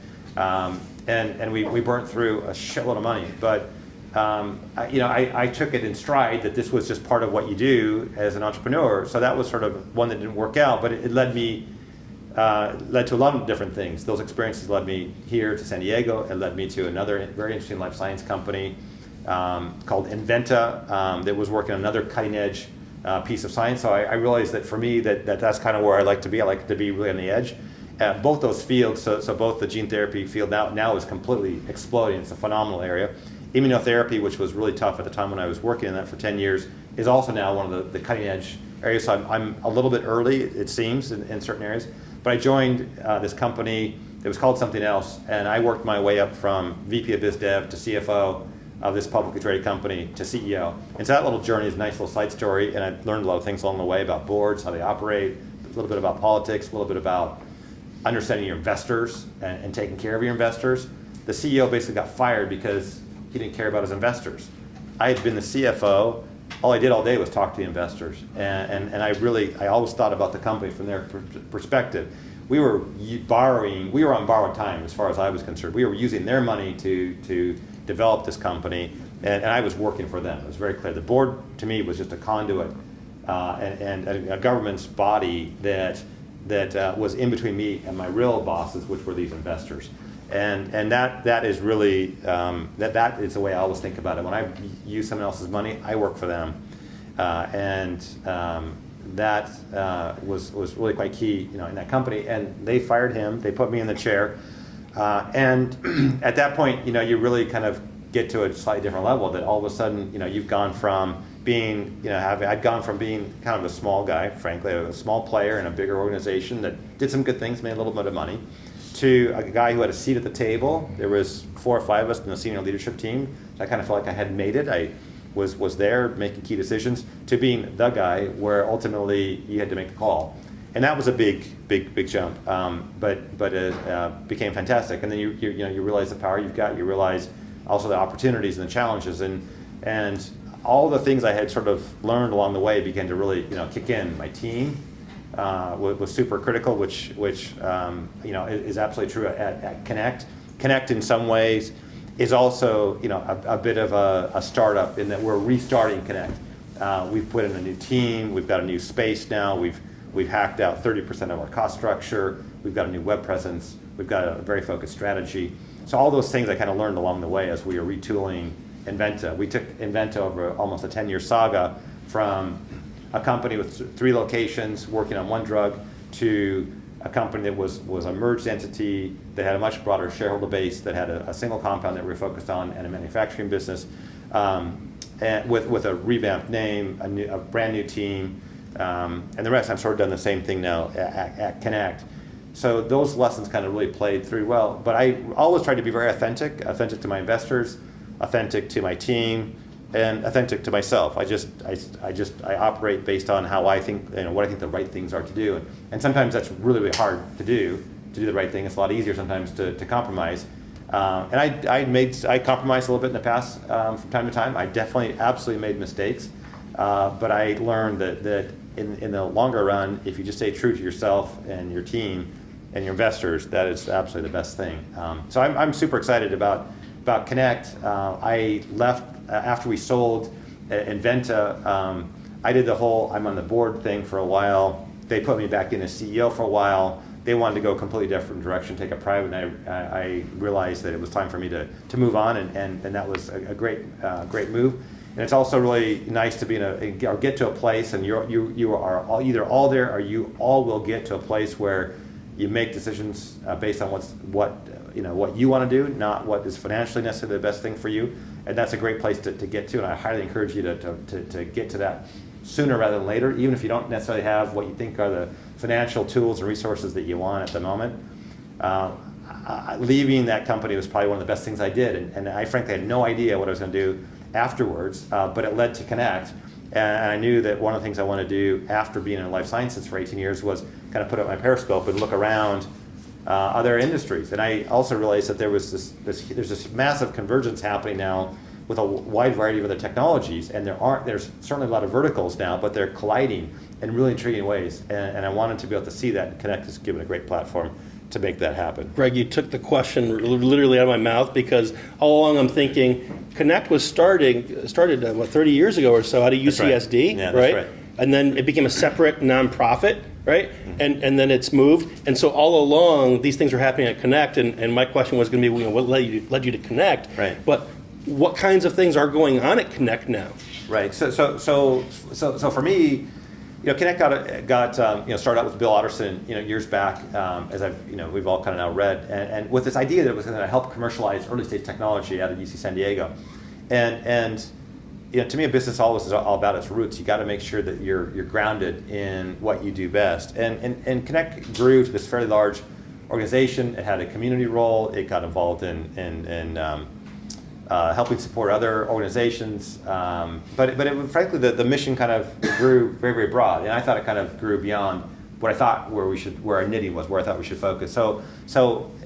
and we burnt through a shitload of money. But I took it in stride that this was just part of what you do as an entrepreneur. So that was sort of one that didn't work out, but it led to a lot of different things. Those experiences led me here to San Diego. It led me to another very interesting life science company called Inventa that was working on another cutting edge piece of science. So I realized that for me that's kind of where I like to be. I like to be really on the edge. Both those fields, so both the gene therapy field now is completely exploding. It's a phenomenal area. Immunotherapy, which was really tough at the time when I was working in that for 10 years, is also now one of the cutting edge areas. So I'm a little bit early, it seems, in certain areas. But I joined this company that was called something else, and I worked my way up from VP of Biz Dev to CFO of this publicly traded company to CEO. And so that little journey is a nice little side story, and I learned a lot of things along the way about boards, how they operate, a little bit about politics, a little bit about understanding your investors and taking care of your investors. The CEO basically got fired because he didn't care about his investors. I had been the CFO. All I did all day was talk to the investors. And I always thought about the company from their perspective. We were on borrowed time as far as I was concerned. We were using their money to develop this company, and I was working for them. It was very clear. The board, to me, was just a conduit and a government's body that was in between me and my real bosses, which were these investors. And that is really, that is the way I always think about it. When I use someone else's money, I work for them. That was really quite key, in that company. And they fired him. They put me in the chair. And at that point, you really kind of get to a slightly different level. That all of a sudden, you've gone from being, I'd gone from being kind of a small guy, frankly, a small player in a bigger organization that did some good things, made a little bit of money, to a guy who had a seat at the table. There was 4 or 5 of us in the senior leadership team. So I kind of felt like I had made it. I was there making key decisions, to being the guy where ultimately you had to make the call. And that was a big jump, but it became fantastic. And then you realize the power you've got. You realize also the opportunities and the challenges, and all the things I had sort of learned along the way began to really kick in. My team was super critical, which is absolutely true at Connect. Connect in some ways is also a bit of a startup in that we're restarting Connect. We've put in a new team. We've got a new space now. We've hacked out 30% of our cost structure. We've got a new web presence. We've got a very focused strategy. So all those things I kind of learned along the way as we were retooling Inventa. We took Inventa over almost a 10-year saga from a company with 3 locations working on one drug to a company that was a merged entity that had a much broader shareholder base, that had a single compound that we were focused on, and a manufacturing business, and with a revamped name, a brand new team, and the rest. I've sort of done the same thing now at Connect. So those lessons kind of really played through well. But I always tried to be very authentic to my investors, authentic to my team, and authentic to myself. I operate based on how I think, what I think the right things are to do. And sometimes that's really, really hard to do the right thing. It's a lot easier sometimes to compromise. And I compromised a little bit in the past from time to time. I definitely, absolutely made mistakes. But I learned that in the longer run, if you just stay true to yourself and your team and your investors, that is absolutely the best thing. So I'm super excited about Connect. I left after we sold Inventa. I did the whole I'm on the board thing for a while. They put me back in as CEO for a while. They wanted to go a completely different direction, take it private, and I realized that it was time for me to move on, and that was a great move. And it's also really nice to be or get to a place, and you are either all there, or you all will get to a place where you make decisions based on what you want to do, not what is financially necessarily the best thing for you. And that's a great place to get to, and I highly encourage you to get to that sooner rather than later, even if you don't necessarily have what you think are the financial tools and resources that you want at the moment. Leaving that company was probably one of the best things I did, and I frankly had no idea what I was going to do afterwards, but it led to Connect. And I knew that one of the things I wanted to do after being in life sciences for 18 years was kind of put up my periscope and look around other industries. And I also realized that there's this massive convergence happening now with a wide variety of other technologies, and there's certainly a lot of verticals now, but they're colliding in really intriguing ways. And I wanted to be able to see that, and Connect has given a great platform to make that happen. Greg, you took the question literally out of my mouth, because all along I'm thinking Connect was started 30 years ago or so out of UCSD, right? Yeah, right? That's right. And then it became a separate nonprofit, right? Mm-hmm. And then it's moved. And so all along these things were happening at Connect, and my question was going to be, what led you to Connect? Right. But what kinds of things are going on at Connect now? Right. So for me, Connect got started out with Bill Otterson, years back, as we've all kind of now read, and with this idea that it was going to help commercialize early stage technology out of UC San Diego, and to me, a business always is all about its roots. You got to make sure that you're grounded in what you do best, and Connect grew to this fairly large organization. It had a community role. It got involved in helping support other organizations, but frankly, the mission kind of grew very, very broad, and I thought it kind of grew beyond what I thought where our knitting was, where I thought we should focus. So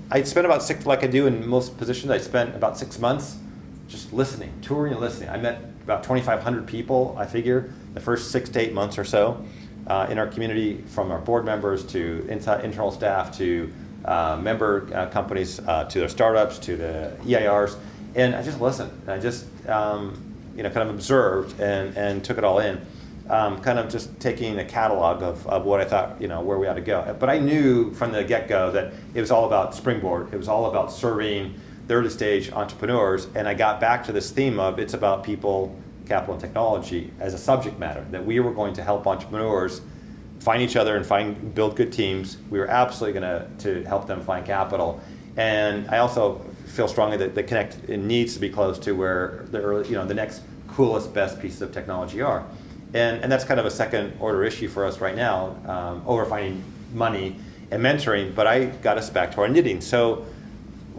I spent about like I do in most positions, I spent about 6 months just listening, touring and listening. I met about 2,500 people, I figure, the first 6 to 8 months or so in our community, from our board members to internal staff to member companies to their startups to the EIRs. And I just listened. I just kind of observed and took it all in. kind of just taking a catalog of what I thought, where we ought to go. But I knew from the get-go that it was all about Springboard. It was all about serving the early stage entrepreneurs. And I got back to this theme of it's about people, capital, and technology as a subject matter, that we were going to help entrepreneurs find each other and build good teams. We were absolutely going to help them find capital. And I also feel strongly that Connect needs to be close to where the next coolest, best pieces of technology are. And that's kind of a second order issue for us right now, over finding money and mentoring, but I got us back to our knitting. So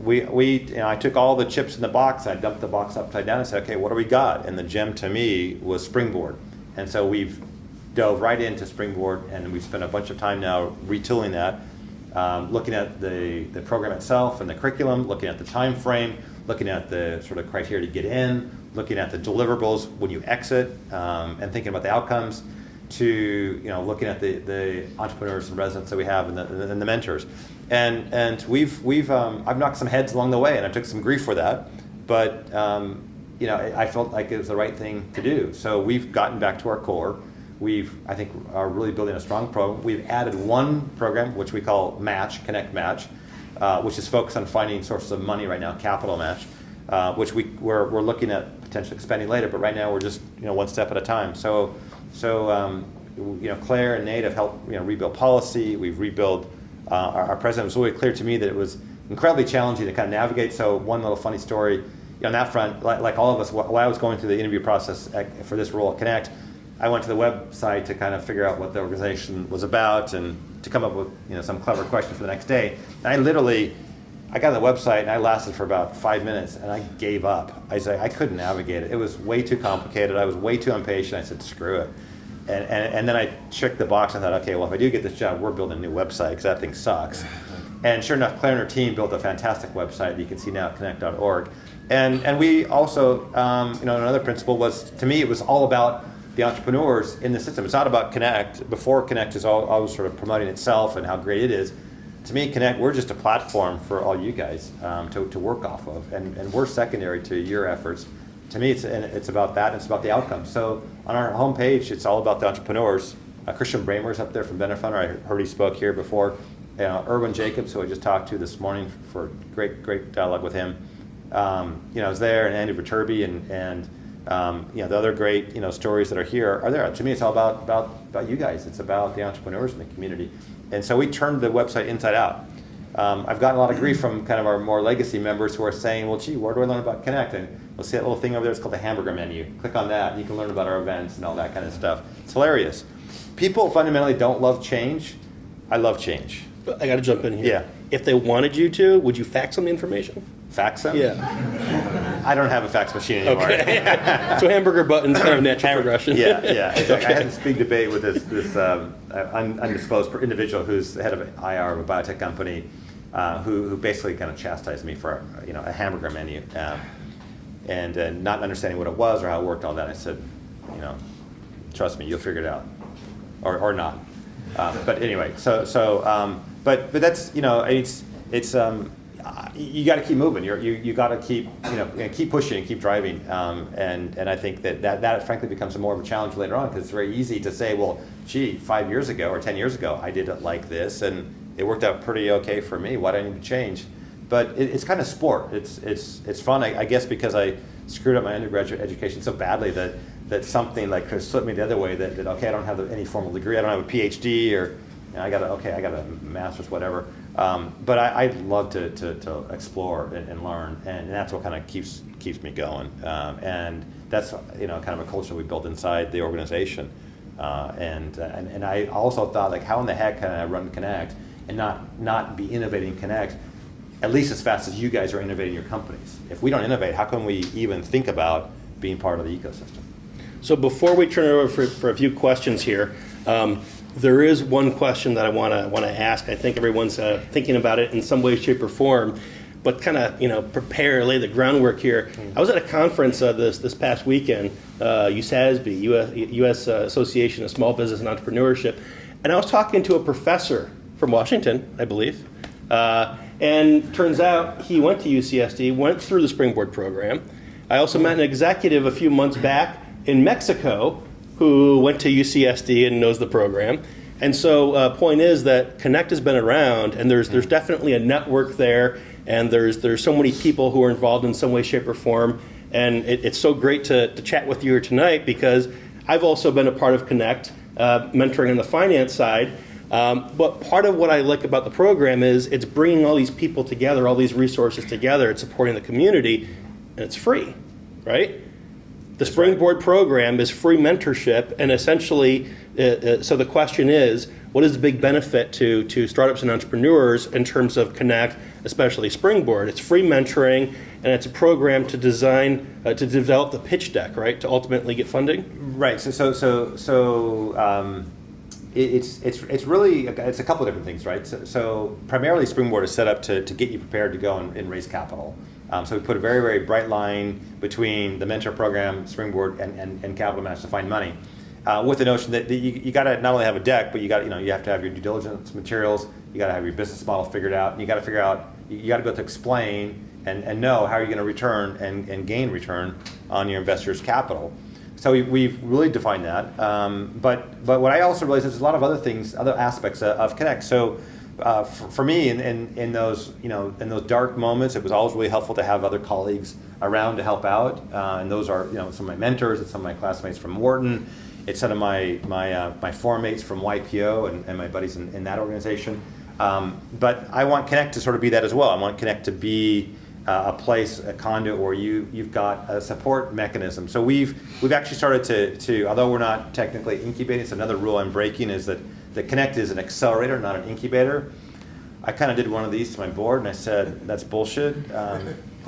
I took all the chips in the box, I dumped the box upside down and said, okay, what do we got? And the gem to me was Springboard. And so we've dove right into Springboard, and we've spent a bunch of time now retooling that, looking at the program itself and the curriculum, looking at the time frame, looking at the sort of criteria to get in, looking at the deliverables when you exit, and thinking about the outcomes, to looking at the entrepreneurs and residents that we have and the mentors, and I've knocked some heads along the way, and I took some grief for that, but I felt like it was the right thing to do. So we've gotten back to our core. I think are really building a strong program. We've added one program which we call Connect Match, which is focused on finding sources of money right now, capital match, which we're looking at potentially expanding later, but right now we're just one step at a time. So Claire and Nate have helped rebuild policy. We've rebuilt our president. It was really clear to me that it was incredibly challenging to kind of navigate. So one little funny story on that front, like all of us, while I was going through the interview process for this role at Connect, I went to the website to kind of figure out what the organization was about and to come up with some clever question for the next day. And I got on the website and I lasted for about 5 minutes and I gave up. I couldn't navigate it. It was way too complicated. I was way too impatient. I said, screw it. And then I checked the box and thought, okay, well, if I do get this job, we're building a new website because that thing sucks. And sure enough, Claire and her team built a fantastic website that you can see now at connect.org. And we also, another principle was, to me, it was all about the entrepreneurs in the system. It's not about Connect. Before Connect is always sort of promoting itself and how great it is. To me, Connect, we're just a platform for all you guys to work off of, and we're secondary to your efforts. To me, it's about that, and it's about the outcome. So on our homepage, it's all about the entrepreneurs. Christian Bramer's up there from Benefund. I heard he spoke here before. Erwin Jacobs, who I just talked to this morning for great dialogue with him, is there, and Andy Viterbi, and the other great stories that are here are there. To me, it's all about you guys. It's about the entrepreneurs in the community. And so we turned the website inside out. I've gotten a lot of grief from kind of our more legacy members who are saying, well, gee, where do I learn about Connect? And we'll see that little thing over there. It's called the hamburger menu. Click on that, and you can learn about our events and all that kind of stuff. It's hilarious. People fundamentally don't love change. I love change. I got to jump in here. Yeah. If they wanted you to, would you fax them the information? Fax them? Yeah. I don't have a fax machine anymore. Okay. So hamburger button's kind of natural progression. Yeah. Exactly. I had this big debate with this undisclosed individual who's the head of IR of a biotech company, who basically kind of chastised me for a hamburger menu, and not understanding what it was or how it worked, all that. I said, trust me, you'll figure it out, or not. But anyway, but that's it's you got to keep moving. You got to keep pushing and keep driving. And I think that frankly becomes more of a challenge later on, because it's very easy to say, well, gee, 5 years ago or 10 years ago, I did it like this, and it worked out pretty okay for me. Why do I need to change? But it's kind of sport. It's fun, I guess, because I screwed up my undergraduate education so badly that something like could slip me the other way. That okay, I don't have any formal degree. I don't have a PhD, or I got a master's, whatever. But I love to explore and learn, and that's what kind of keeps me going. And that's kind of a culture we built inside the organization. And I also thought, like, how in the heck can I run Connect and not be innovating Connect at least as fast as you guys are innovating your companies? If we don't innovate, how can we even think about being part of the ecosystem? So before we turn it over for a few questions here, there is one question that I want to ask. I think everyone's thinking about it in some way, shape, or form, but kind of lay the groundwork here. I was at a conference this past weekend, USASB, U.S. Association of Small Business and Entrepreneurship, and I was talking to a professor from Washington, I believe, and turns out he went to UCSD, went through the Springboard program. I also met an executive a few months back in Mexico who went to UCSD and knows the program. And so point is that Connect has been around, and there's definitely a network there, and there's so many people who are involved in some way, shape, or form. And it's so great to chat with you here tonight, because I've also been a part of Connect, mentoring on the finance side. But part of what I like about the program is it's bringing all these people together, all these resources together, it's supporting the community, and it's free, right? The Springboard program is free mentorship, and essentially, so the question is, what is the big benefit to startups and entrepreneurs in terms of Connect, especially Springboard? It's free mentoring, and it's a program to design, to develop the pitch deck, right, to ultimately get funding? Right, it's really, it's a couple of different things, right? So primarily Springboard is set up to get you prepared to go and raise capital. So we put a very, very bright line between the mentor program, Springboard, and Capital Match to find money, with the notion that you got to not only have a deck, but you have to have your due diligence materials, you got to have your business model figured out, and you got to figure out, you got to be able to explain and know how you're going to return and gain return on your investors' capital. So we've really defined that. But what I also realize is there's a lot of other things, other aspects of Connect. So for me, in those dark moments, it was always really helpful to have other colleagues around to help out. And those are some of my mentors, it's some of my classmates from Wharton, it's some of my forum mates from YPO and my buddies in that organization. But I want Connect to sort of be that as well. I want Connect to be a place, a conduit where you've got a support mechanism. So we've actually started to, although we're not technically incubating, it's another rule I'm breaking, is that Connect is an accelerator, not an incubator. I kind of did one of these to my board, and I said, that's bullshit.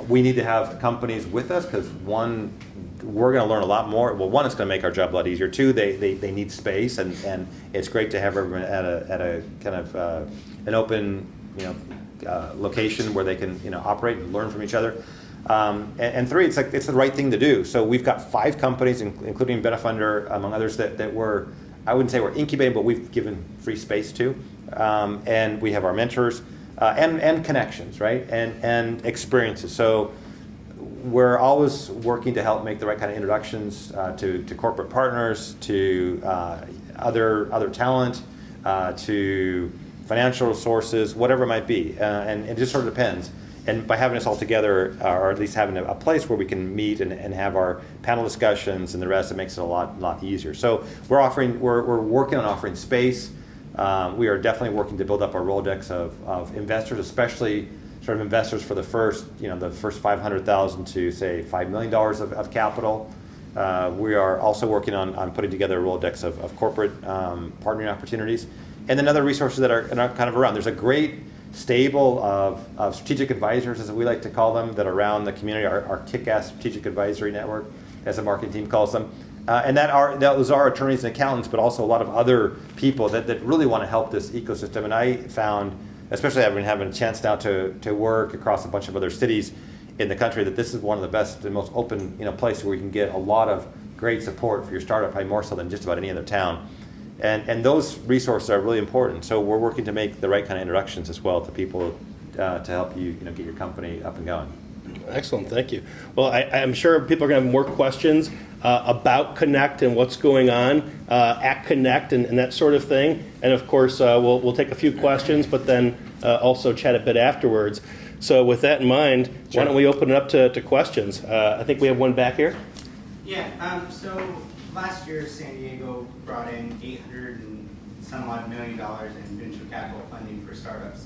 We need to have companies with us, because one, we're going to learn a lot more. Well, one, it's going to make our job a lot easier. Two, they need space, and it's great to have everyone at a kind of an open location where they can operate and learn from each other. And three, it's the right thing to do. So we've got 5 companies, including Benefunder, among others, that we're, I wouldn't say we're incubating, but we've given free space to. And we have our mentors and connections, right? And experiences. So we're always working to help make the right kind of introductions to corporate partners, to other talent, to financial sources, whatever it might be. And it just sort of depends. And by having us all together, or at least having a place where we can meet and have our panel discussions and the rest, it makes it a lot easier. So we're working on offering space. We are definitely working to build up our Rolodex of investors, especially sort of investors for the first $500,000 to say $5 million of capital. We are also working on putting together a Rolodex of corporate partnering opportunities, and then other resources that are kind of around. There's a great stable of strategic advisors, as we like to call them, that are around the community. Our kick-ass strategic advisory network, as the marketing team calls them. And those are attorneys and accountants, but also a lot of other people that really want to help this ecosystem. And I found, especially having a chance now to work across a bunch of other cities in the country, that this is one of the best and most open places where you can get a lot of great support for your startup, probably more so than just about any other town. And those resources are really important. So we're working to make the right kind of introductions as well to people to help you get your company up and going. Excellent, thank you. Well, I'm sure people are going to have more questions about Connect and what's going on at Connect and that sort of thing. And of course, we'll take a few questions, but then also chat a bit afterwards. So with that in mind, Sure. Why don't we open it up to questions? I think we have one back here. Yeah, so last year San Diego brought in $800 and some odd million in venture capital funding for startups,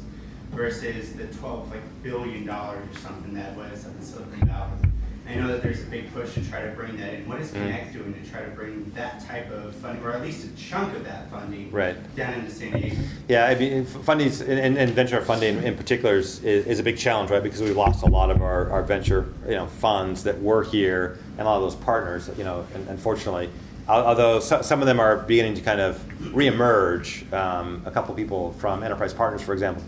versus the $12 billion or something that was up in Silicon Valley. And I know that there's a big push to try to bring that in. What is Connect doing to try to bring that type of funding, or at least a chunk of that funding, down into San Diego? Yeah, I mean, funding and venture funding in particular is a big challenge, right? Because we lost a lot of our venture funds that were here, and a lot of those partners, and unfortunately. Although some of them are beginning to kind of reemerge. A couple people from Enterprise Partners, for example,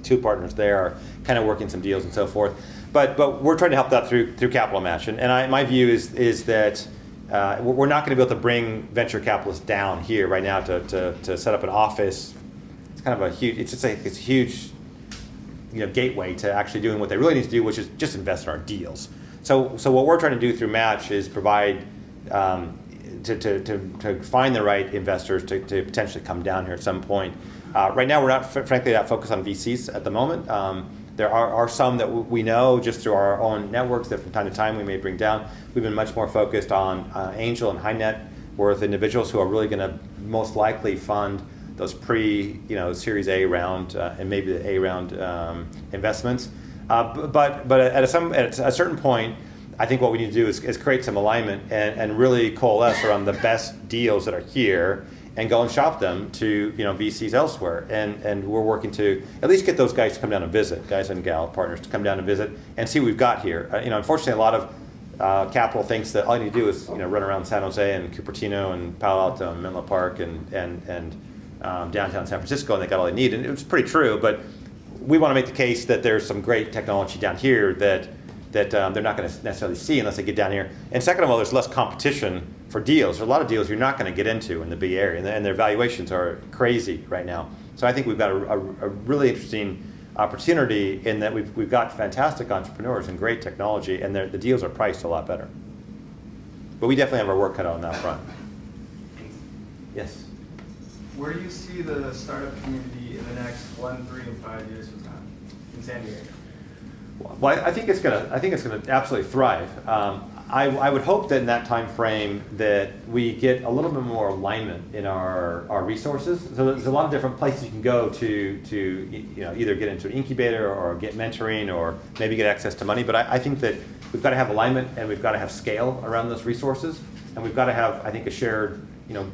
2 partners there are kind of working some deals and so forth. But we're trying to help that through Capital Match. And my view is that we're not going to be able to bring venture capitalists down here right now to set up an office. It's kind of a huge. It's a huge gateway to actually doing what they really need to do, which is just invest in our deals. So what we're trying to do through Match is provide to find the right investors to potentially come down here at some point. Right now, we're frankly not focused on VCs at the moment. There are some that we know just through our own networks that from time to time we may bring down. We've been much more focused on angel and high net worth individuals who are really going to most likely fund those Series A round and maybe the A round investments. But at a certain point, I think what we need to do is create some alignment and really coalesce around the best deals that are here and go and shop them to VCs elsewhere. And we're working to at least get those guys to come down and visit, guys and gal partners to come down and visit and see what we've got here. Unfortunately, a lot of capital thinks that all you need to do is run around San Jose and Cupertino and Palo Alto and Menlo Park and downtown San Francisco, and they got all they need. And it was pretty true, but we want to make the case that there's some great technology down here that they're not going to necessarily see unless they get down here. And second of all, there's less competition for deals. There's a lot of deals you're not going to get into in the Bay Area, and their valuations are crazy right now. So I think we've got a really interesting opportunity in that we've got fantastic entrepreneurs and great technology, and the deals are priced a lot better. But we definitely have our work cut out on that front. Yes? Where do you see the startup community in the next 1, 3, and 5 years from now in San Diego? Well, I think it's gonna absolutely thrive. I would hope that in that time frame that we get a little bit more alignment in our resources. So there's a lot of different places you can go to either get into an incubator or get mentoring or maybe get access to money. But I think that we've got to have alignment and we've got to have scale around those resources, and we've got to have, I think, a shared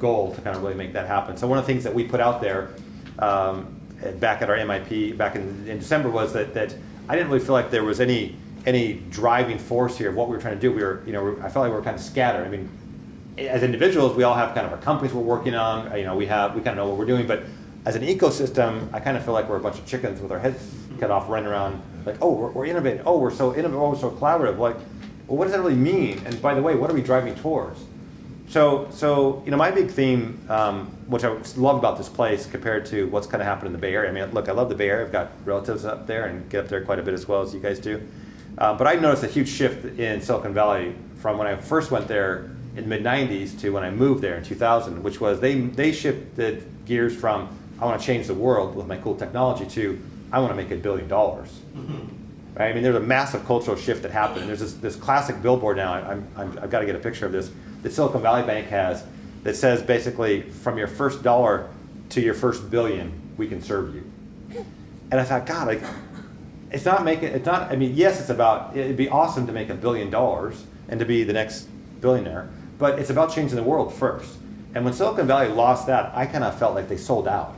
goal to kind of really make that happen. So one of the things that we put out there back at our MIP back in December was that I didn't really feel like there was any driving force here of what we were trying to do. I felt like we were kind of scattered. I mean, as individuals, we all have kind of our companies we're working on. We kind of know what we're doing. But as an ecosystem, I kind of feel like we're a bunch of chickens with our heads cut off, running around like, oh, we're innovating. Oh, we're so innovative. Oh, we're so collaborative. Like, well, what does that really mean? And by the way, what are we driving towards? So my big theme, which I love about this place compared to what's kind of happened in the Bay Area. I mean, look, I love the Bay Area. I've got relatives up there and get up there quite a bit as well as you guys do. But I've noticed a huge shift in Silicon Valley from when I first went there in the mid-90s to when I moved there in 2000, which was they shifted gears from I want to change the world with my cool technology to I want to make $1 billion. Right? I mean, there's a massive cultural shift that happened. And there's this classic billboard now. I've got to get a picture of this that Silicon Valley Bank has that says basically from your first dollar to your first $1 billion, we can serve you. And I thought, God, like, I mean, yes, it'd be awesome to make $1 billion and to be the next billionaire, but it's about changing the world first. And when Silicon Valley lost that, I kind of felt like they sold out.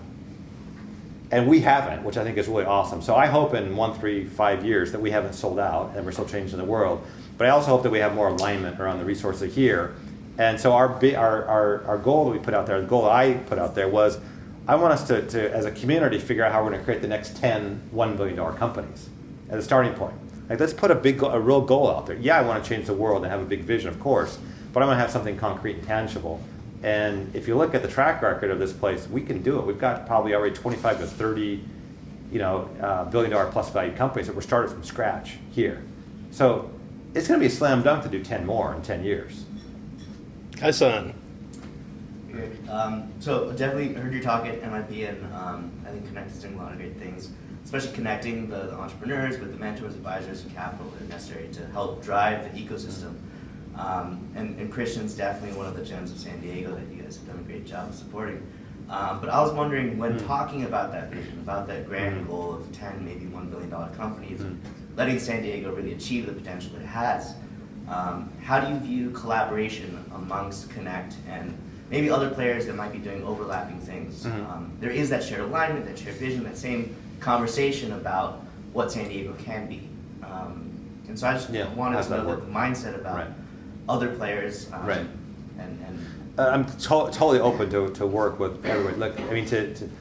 And we haven't, which I think is really awesome. So I hope in 1, 3, 5 years that we haven't sold out and we're still changing the world. But I also hope that we have more alignment around the resources here. And so our goal that we put out there, the goal that I put out there was, I want us to as a community, figure out how we're going to create the next 10 $1 billion companies as a starting point. Like, let's put a real goal out there. Yeah, I want to change the world and have a big vision, of course, but I want to have something concrete and tangible. And if you look at the track record of this place, we can do it. We've got probably already 25 to 30, $1 billion plus value companies that were started from scratch here. So it's going to be a slam dunk to do 10 more in 10 years. Hassan. So definitely heard your talk at MIP, and I think Connect is doing a lot of great things, especially connecting the entrepreneurs with the mentors, advisors, and capital that are necessary to help drive the ecosystem. And Christian's definitely one of the gems of San Diego that you guys have done a great job of supporting. But I was wondering, when talking about that vision, about that grand goal of 10, maybe $1 billion companies, letting San Diego really achieve the potential that it has, how do you view collaboration amongst Connect and maybe other players that might be doing overlapping things? There is that shared alignment, that shared vision, that same conversation about what San Diego can be. And so I just wanted to know the mindset about other players. I'm totally open to work with everyone. Look, I mean,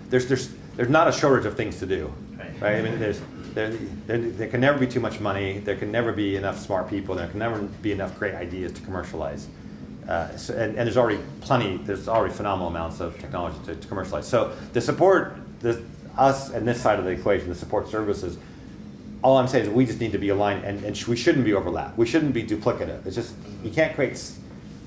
there's not a shortage of things to do, right? I mean, there can never be too much money. There can never be enough smart people. There can never be enough great ideas to commercialize. And there's already phenomenal amounts of technology to commercialize. So the support, us and this side of the equation, the support services, all I'm saying is we just need to be aligned, and we shouldn't be overlapped. We shouldn't be duplicative. It's just, you can't create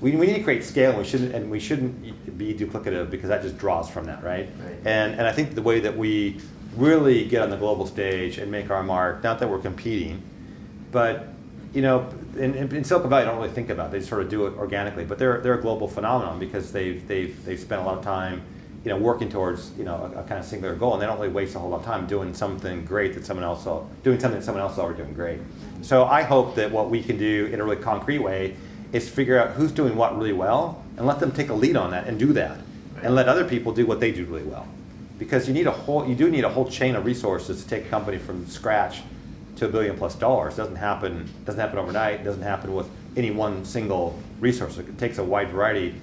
we need to create scale, and we shouldn't be duplicative because that just draws from that, right? And I think the way that we really get on the global stage and make our mark, not that we're competing, but in Silicon Valley, I don't really think about it. They just sort of do it organically, but they're a global phenomenon because they've spent a lot of time working towards a kind of singular goal, and they don't really waste a whole lot of time doing something great that someone else is already doing great. So I hope that what we can do in a really concrete way is figure out who's doing what really well and let them take a lead on that and do that, and let other people do what they do really well. Because you do need a whole chain of resources to take a company from scratch to $1 billion plus. Doesn't happen overnight. It doesn't happen with any one single resource. It takes a wide variety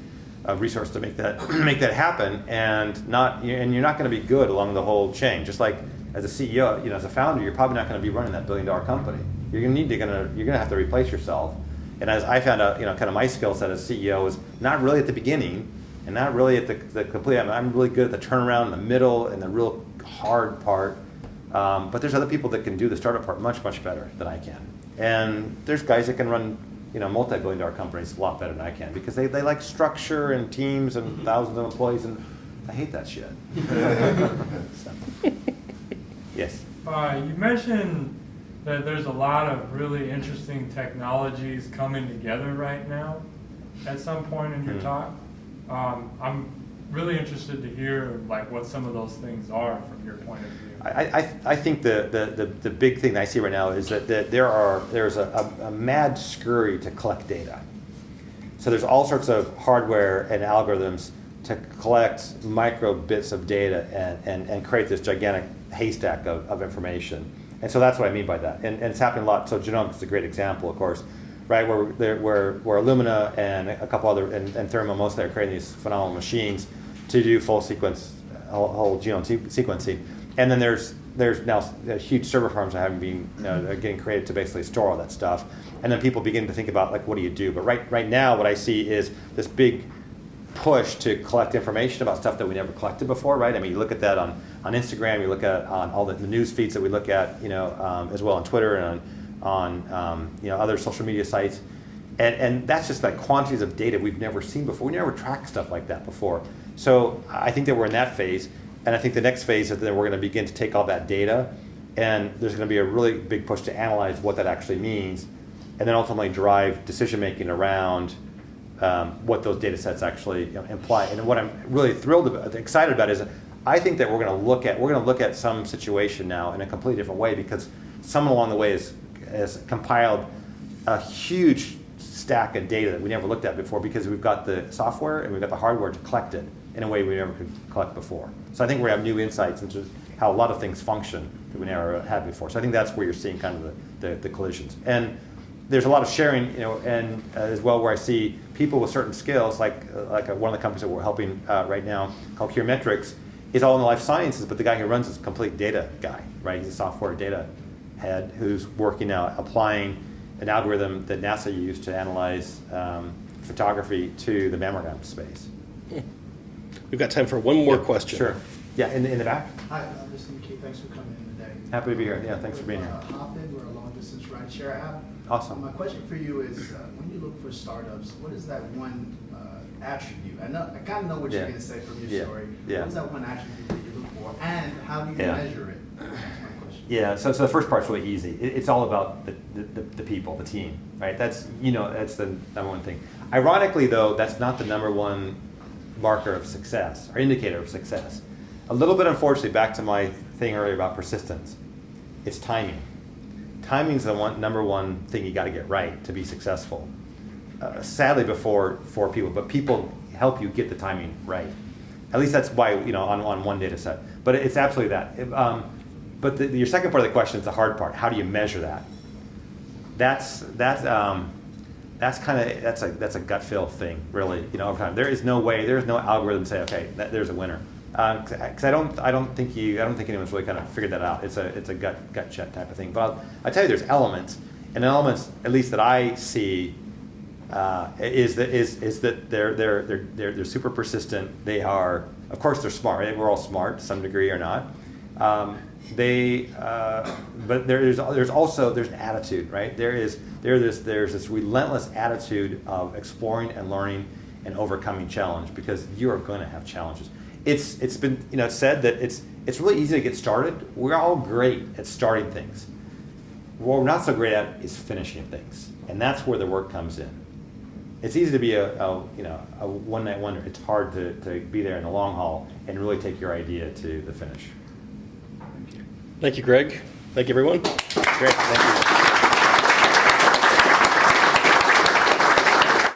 of resources to make that happen, and you're not going to be good along the whole chain. Just like as a CEO, as a founder, you're probably not going to be running that $1 billion company. You're going to have to replace yourself. And as I found out, kind of my skill set as CEO is not really at the beginning, and not really at the complete. I'm really good at the turnaround in the middle and the real hard part. But there's other people that can do the startup part much, much better than I can. And there's guys that can run multi-billion-dollar companies a lot better than I can because they like structure and teams and thousands of employees, and I hate that shit. So. Yes. You mentioned that there's a lot of really interesting technologies coming together right now at some point in your talk. I'm really interested to hear what some of those things are from your point of view. I think the big thing that I see right now is that there's a mad scurry to collect data. So there's all sorts of hardware and algorithms to collect micro bits of data and create this gigantic haystack of information. And so that's what I mean by that. And it's happening a lot. So genomics is a great example, of course, right? Where Illumina and a couple other, and Thermo mostly are creating these phenomenal machines to do full sequence, whole genome sequencing. And then there's now huge server farms that have been getting created to basically store all that stuff. And then people begin to think about what do you do? But right now what I see is this big push to collect information about stuff that we never collected before, right? I mean, you look at that on Instagram, you look at on all the news feeds that we look at, as well on Twitter and on other social media sites. And that's just like quantities of data we've never seen before. We never tracked stuff like that before. So I think that we're in that phase. And I think the next phase is that we're going to begin to take all that data, and there's going to be a really big push to analyze what that actually means, and then ultimately drive decision making around what those data sets actually imply. And what I'm really excited about is I think that we're going to look at some situation now in a completely different way because someone along the way has compiled a huge stack of data that we never looked at before because we've got the software and we've got the hardware to collect it in a way we never could collect before. So I think we have new insights into how a lot of things function that we never had before. So I think that's where you're seeing kind of the collisions. And there's a lot of sharing, and as well where I see people with certain skills, like one of the companies that we're helping right now called Curemetrics, is all in the life sciences, but the guy who runs is a complete data guy, right? He's a software data head who's working now applying an algorithm that NASA used to analyze photography to the mammogram space. We've got time for one more question. Sure. Yeah, in the back. Hi, Mr. McKee. Thanks for coming in today. Happy to be here. Yeah, thanks for being here. Hopin, we're a long-distance rideshare app. Awesome. My question for you is, when you look for startups, what is that one attribute? I kind of know what you're going to say from your story. Yeah. What is that one attribute that you look for, and how do you measure it? That's my question. Yeah. So the first part's really easy. It's all about the people, the team, right? That's the number one thing. Ironically, though, that's not the number one marker of success or indicator of success. A little bit, unfortunately, back to my thing earlier about persistence. It's timing. Timing's the number one thing you got to get right to be successful. Sadly, before people, but people help you get the timing right. At least that's why on one data set. But it's absolutely that. But your second part of the question is the hard part. How do you measure that? That's a gut feel thing, really. Over time, there's no algorithm to say, okay, there's a winner. Because I don't think anyone's really kind of figured that out. It's a gut check type of thing. But I tell you, there's elements, and elements at least that I see is that they're super persistent. They are, of course, they're smart. Right? We're all smart to some degree or not, But there's an attitude, right? There's this relentless attitude of exploring and learning and overcoming challenge, because you are going to have challenges. It's been said that it's really easy to get started. We're all great at starting things. What we're not so great at is finishing things, and that's where the work comes in. It's easy to be a one-night wonder. It's hard to be there in the long haul and really take your idea to the finish. Thank you, Greg. Thank you, everyone. Great, thank you.